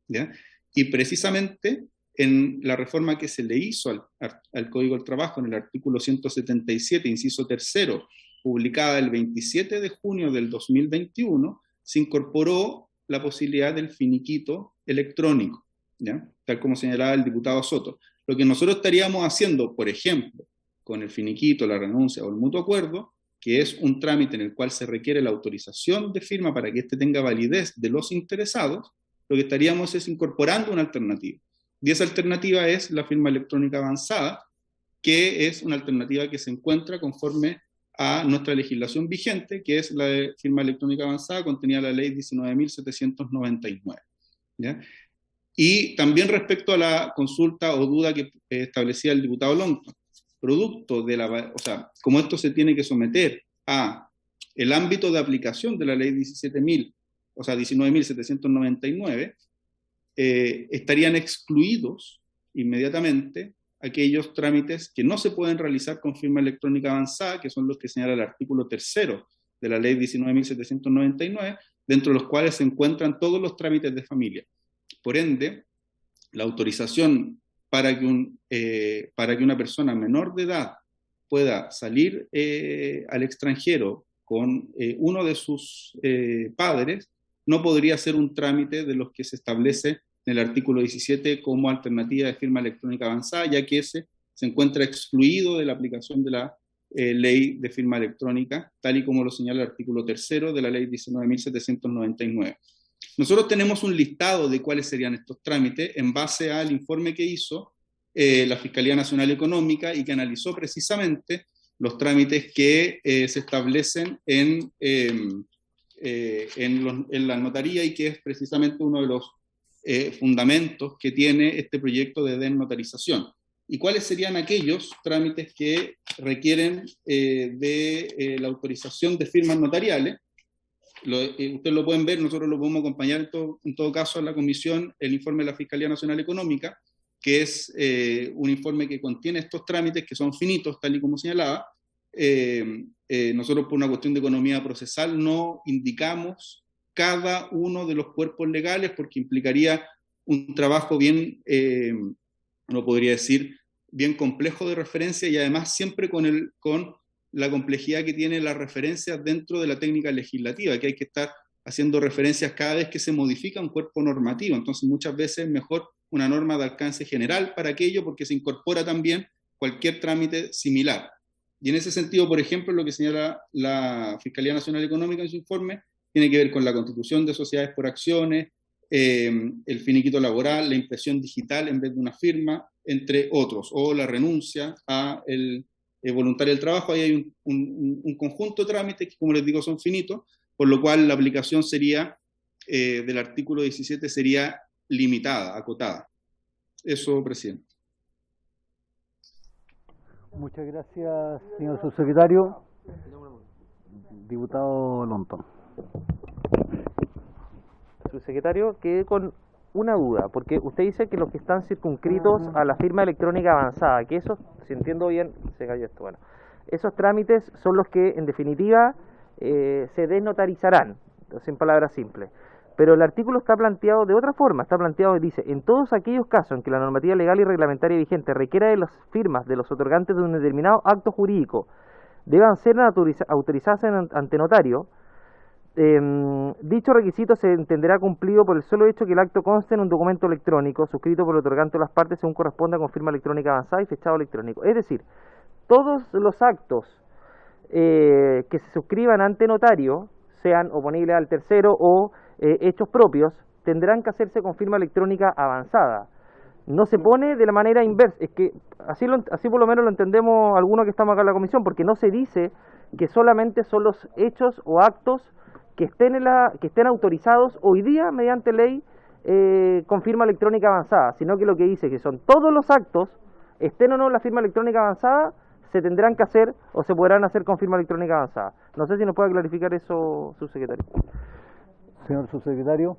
¿ya? Y precisamente en la reforma que se le hizo al Código del Trabajo, en el artículo 177, inciso tercero, publicada el 27 de junio del 2021, se incorporó la posibilidad del finiquito electrónico, ¿ya? Tal como señalaba el diputado Soto. Lo que nosotros estaríamos haciendo, por ejemplo, con el finiquito, la renuncia o el mutuo acuerdo, que es un trámite en el cual se requiere la autorización de firma para que éste tenga validez de los interesados, lo que estaríamos es incorporando una alternativa. Y esa alternativa es la firma electrónica avanzada, que es una alternativa que se encuentra conforme a nuestra legislación vigente, que es la de firma electrónica avanzada contenida en la ley 19.799. ¿Ya? Y también respecto a la consulta o duda que establecía el diputado Longton, producto de como esto se tiene que someter a el ámbito de aplicación de la ley 19.799, estarían excluidos inmediatamente aquellos trámites que no se pueden realizar con firma electrónica avanzada, que son los que señala el artículo tercero de la ley 19.799, dentro de los cuales se encuentran todos los trámites de familia. Por ende, la autorización para que una persona menor de edad pueda salir al extranjero con uno de sus padres, no podría ser un trámite de los que se establece en el artículo 17 como alternativa de firma electrónica avanzada, ya que ese se encuentra excluido de la aplicación de la ley de firma electrónica, tal y como lo señala el artículo tercero de la ley 19.799. Nosotros tenemos un listado de cuáles serían estos trámites en base al informe que hizo la Fiscalía Nacional Económica y que analizó precisamente los trámites que se establecen en la notaría, y que es precisamente uno de los fundamentos que tiene este proyecto de desnotarización. ¿Y cuáles serían aquellos trámites que requieren de la autorización de firmas notariales? Ustedes lo pueden ver, nosotros lo podemos acompañar en todo caso en la comisión, el informe de la Fiscalía Nacional Económica, que es un informe que contiene estos trámites que son finitos, tal y como señalaba. Nosotros, por una cuestión de economía procesal, no indicamos cada uno de los cuerpos legales porque implicaría un trabajo bien, uno podría decir, bien complejo de referencia, y además siempre con la complejidad que tiene las referencias dentro de la técnica legislativa, que hay que estar haciendo referencias cada vez que se modifica un cuerpo normativo. Entonces muchas veces es mejor una norma de alcance general para aquello, porque se incorpora también cualquier trámite similar. Y en ese sentido, por ejemplo, lo que señala la Fiscalía Nacional Económica en su informe tiene que ver con la constitución de sociedades por acciones, el finiquito laboral, la impresión digital en vez de una firma, entre otros, o la renuncia a voluntaria del trabajo, ahí hay un conjunto de trámites que, como les digo, son finitos, por lo cual la aplicación sería, del artículo 17 sería limitada, acotada. Eso, presidente. Muchas gracias, señor subsecretario. Diputado Lonton. Subsecretario, quedé con una duda, porque usted dice que los que están circunscritos a la firma electrónica avanzada, que esos, si entiendo bien, se cayó esto, bueno, esos trámites son los que en definitiva se desnotarizarán, en palabras simples. Pero el artículo está planteado de otra forma, está planteado y dice, en todos aquellos casos en que la normativa legal y reglamentaria vigente requiera de las firmas de los otorgantes de un determinado acto jurídico, deban ser autorizadas ante notario, dicho requisito se entenderá cumplido por el solo hecho que el acto conste en un documento electrónico suscrito por el otorgante de las partes según corresponda con firma electrónica avanzada y fechado electrónico. Es decir, todos los actos que se suscriban ante notario, sean oponibles al tercero o hechos propios, tendrán que hacerse con firma electrónica avanzada. No se pone de la manera inversa, es que así por lo menos lo entendemos algunos que estamos acá en la comisión, porque no se dice que solamente son los hechos o actos que estén autorizados hoy día mediante ley con firma electrónica avanzada, sino que lo que dice que son todos los actos, estén o no la firma electrónica avanzada, se tendrán que hacer o se podrán hacer con firma electrónica avanzada. No sé si nos puede clarificar eso, subsecretario. Señor subsecretario.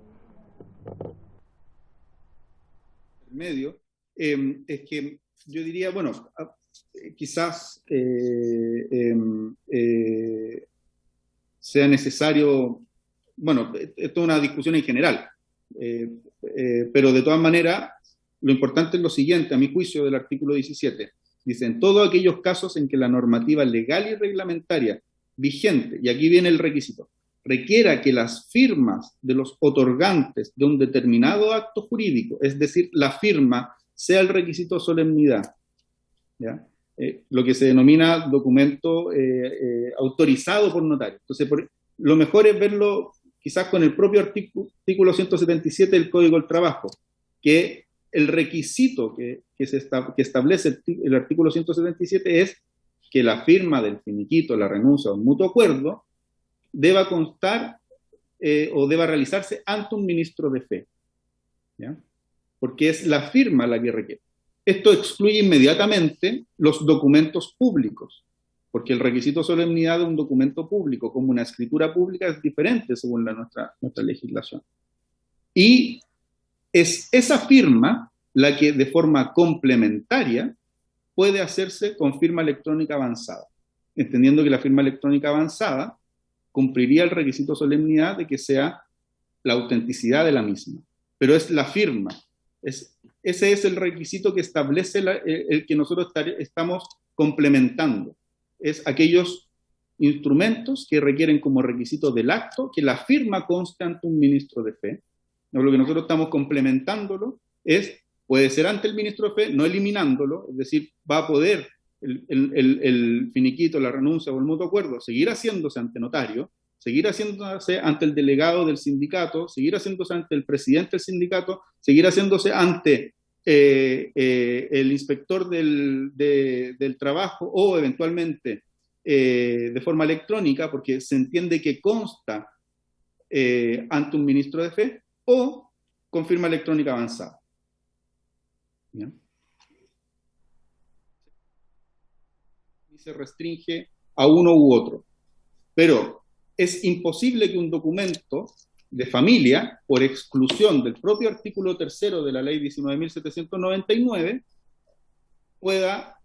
Medio, es que yo diría, bueno, quizás sea necesario, bueno, esto es una discusión en general, pero de todas maneras, lo importante es lo siguiente, a mi juicio, del artículo 17. Dice, en todos aquellos casos en que la normativa legal y reglamentaria vigente, y aquí viene el requisito, requiera que las firmas de los otorgantes de un determinado acto jurídico, es decir, la firma, sea el requisito de solemnidad, ¿ya? Lo que se denomina documento autorizado por notario. Entonces, lo mejor es verlo quizás con el propio artículo 177 del Código del Trabajo, que el requisito que establece el artículo 177 es que la firma del finiquito, la renuncia o un mutuo acuerdo deba constar o deba realizarse ante un ministro de fe, ¿ya? Porque es la firma la que requiere. Esto excluye inmediatamente los documentos públicos, porque el requisito de solemnidad de un documento público como una escritura pública es diferente según nuestra legislación. Y es esa firma la que de forma complementaria puede hacerse con firma electrónica avanzada, entendiendo que la firma electrónica avanzada cumpliría el requisito de solemnidad de que sea la autenticidad de la misma. Pero es la firma, ese es el requisito que establece el que nosotros estamos complementando. Es aquellos instrumentos que requieren como requisito del acto que la firma conste ante un ministro de fe. No, lo que nosotros estamos complementándolo puede ser ante el ministro de fe, no eliminándolo, es decir, va a poder el finiquito, la renuncia o el mutuo acuerdo seguir haciéndose ante notario, seguir haciéndose ante el delegado del sindicato, seguir haciéndose ante el presidente del sindicato, seguir haciéndose ante el inspector del trabajo o eventualmente de forma electrónica, porque se entiende que consta ante un ministro de fe, o con firma electrónica avanzada. ¿Bien? Y se restringe a uno u otro. Pero es imposible que un documento de familia, por exclusión del propio artículo 3 de la ley 19.799, pueda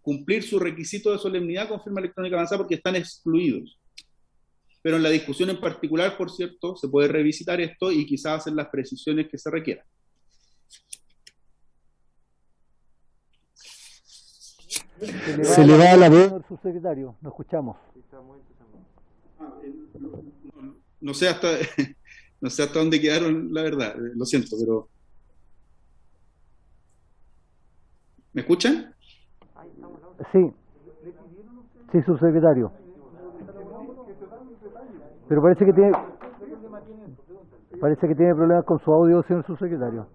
cumplir su requisito de solemnidad con firma electrónica avanzada porque están excluidos. Pero en la discusión en particular, por cierto, se puede revisitar esto y quizás hacer las precisiones que se requieran. Se le da la voz, señor subsecretario, lo escuchamos. No sé hasta dónde quedaron, la verdad, lo siento, pero... ¿Me escuchan? Sí, subsecretario. Pero parece que tiene problemas con su audio, señor subsecretario.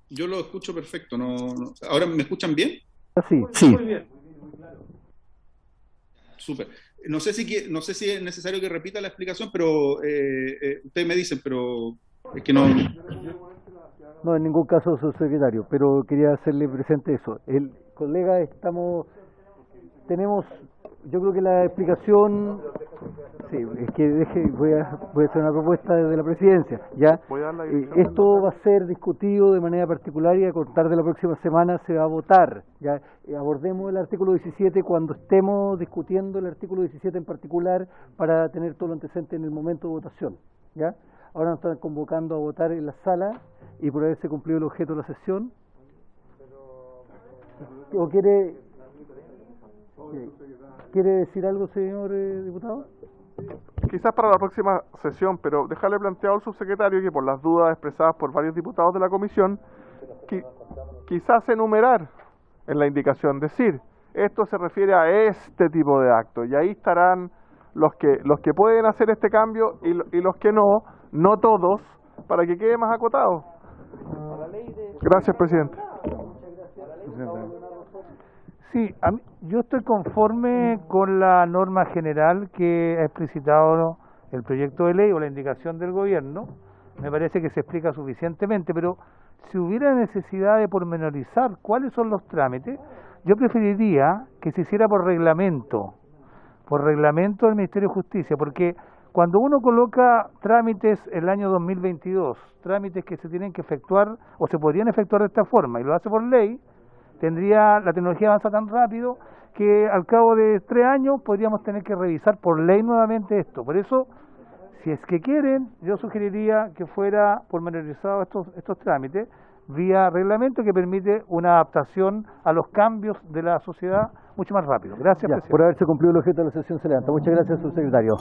Yo lo escucho perfecto. ¿Ahora me escuchan bien? Sí, sí. Súper. No sé si es necesario que repita la explicación, pero ustedes me dicen, pero es que no. No, en ningún caso, subsecretario, pero quería hacerle presente eso. El colega, yo creo que la explicación, sí, es que voy a hacer una propuesta desde la presidencia, ¿ya? Voy a dar la dirección Esto va a ser discutido de manera particular y a contar de la próxima semana se va a votar, ¿ya? Abordemos el artículo 17 cuando estemos discutiendo el artículo 17 en particular para tener todo lo antecedente en el momento de votación, ¿ya? Ahora nos están convocando a votar en la sala y por haberse cumplido el objeto de la sesión. ¿O quiere decir algo, señor diputado? Quizás para la próxima sesión, pero dejarle planteado al subsecretario que por las dudas expresadas por varios diputados de la comisión, quizás enumerar en la indicación, decir, esto se refiere a este tipo de actos, y ahí estarán los que pueden hacer este cambio y los que no todos, para que quede más acotado. Gracias, presidente. Sí, yo estoy conforme con la norma general que ha explicitado el proyecto de ley o la indicación del gobierno. Me parece que se explica suficientemente, pero si hubiera necesidad de pormenorizar cuáles son los trámites, yo preferiría que se hiciera por reglamento del Ministerio de Justicia, porque cuando uno coloca trámites el año 2022, trámites que se tienen que efectuar o se podrían efectuar de esta forma y lo hace por ley, la tecnología avanza tan rápido que al cabo de 3 años podríamos tener que revisar por ley nuevamente esto. Por eso, si es que quieren, yo sugeriría que fuera pormenorizado estos trámites vía reglamento que permite una adaptación a los cambios de la sociedad mucho más rápido. Gracias, presidente. Por haberse cumplido el objeto de la sesión se levanta. Muchas gracias, subsecretario.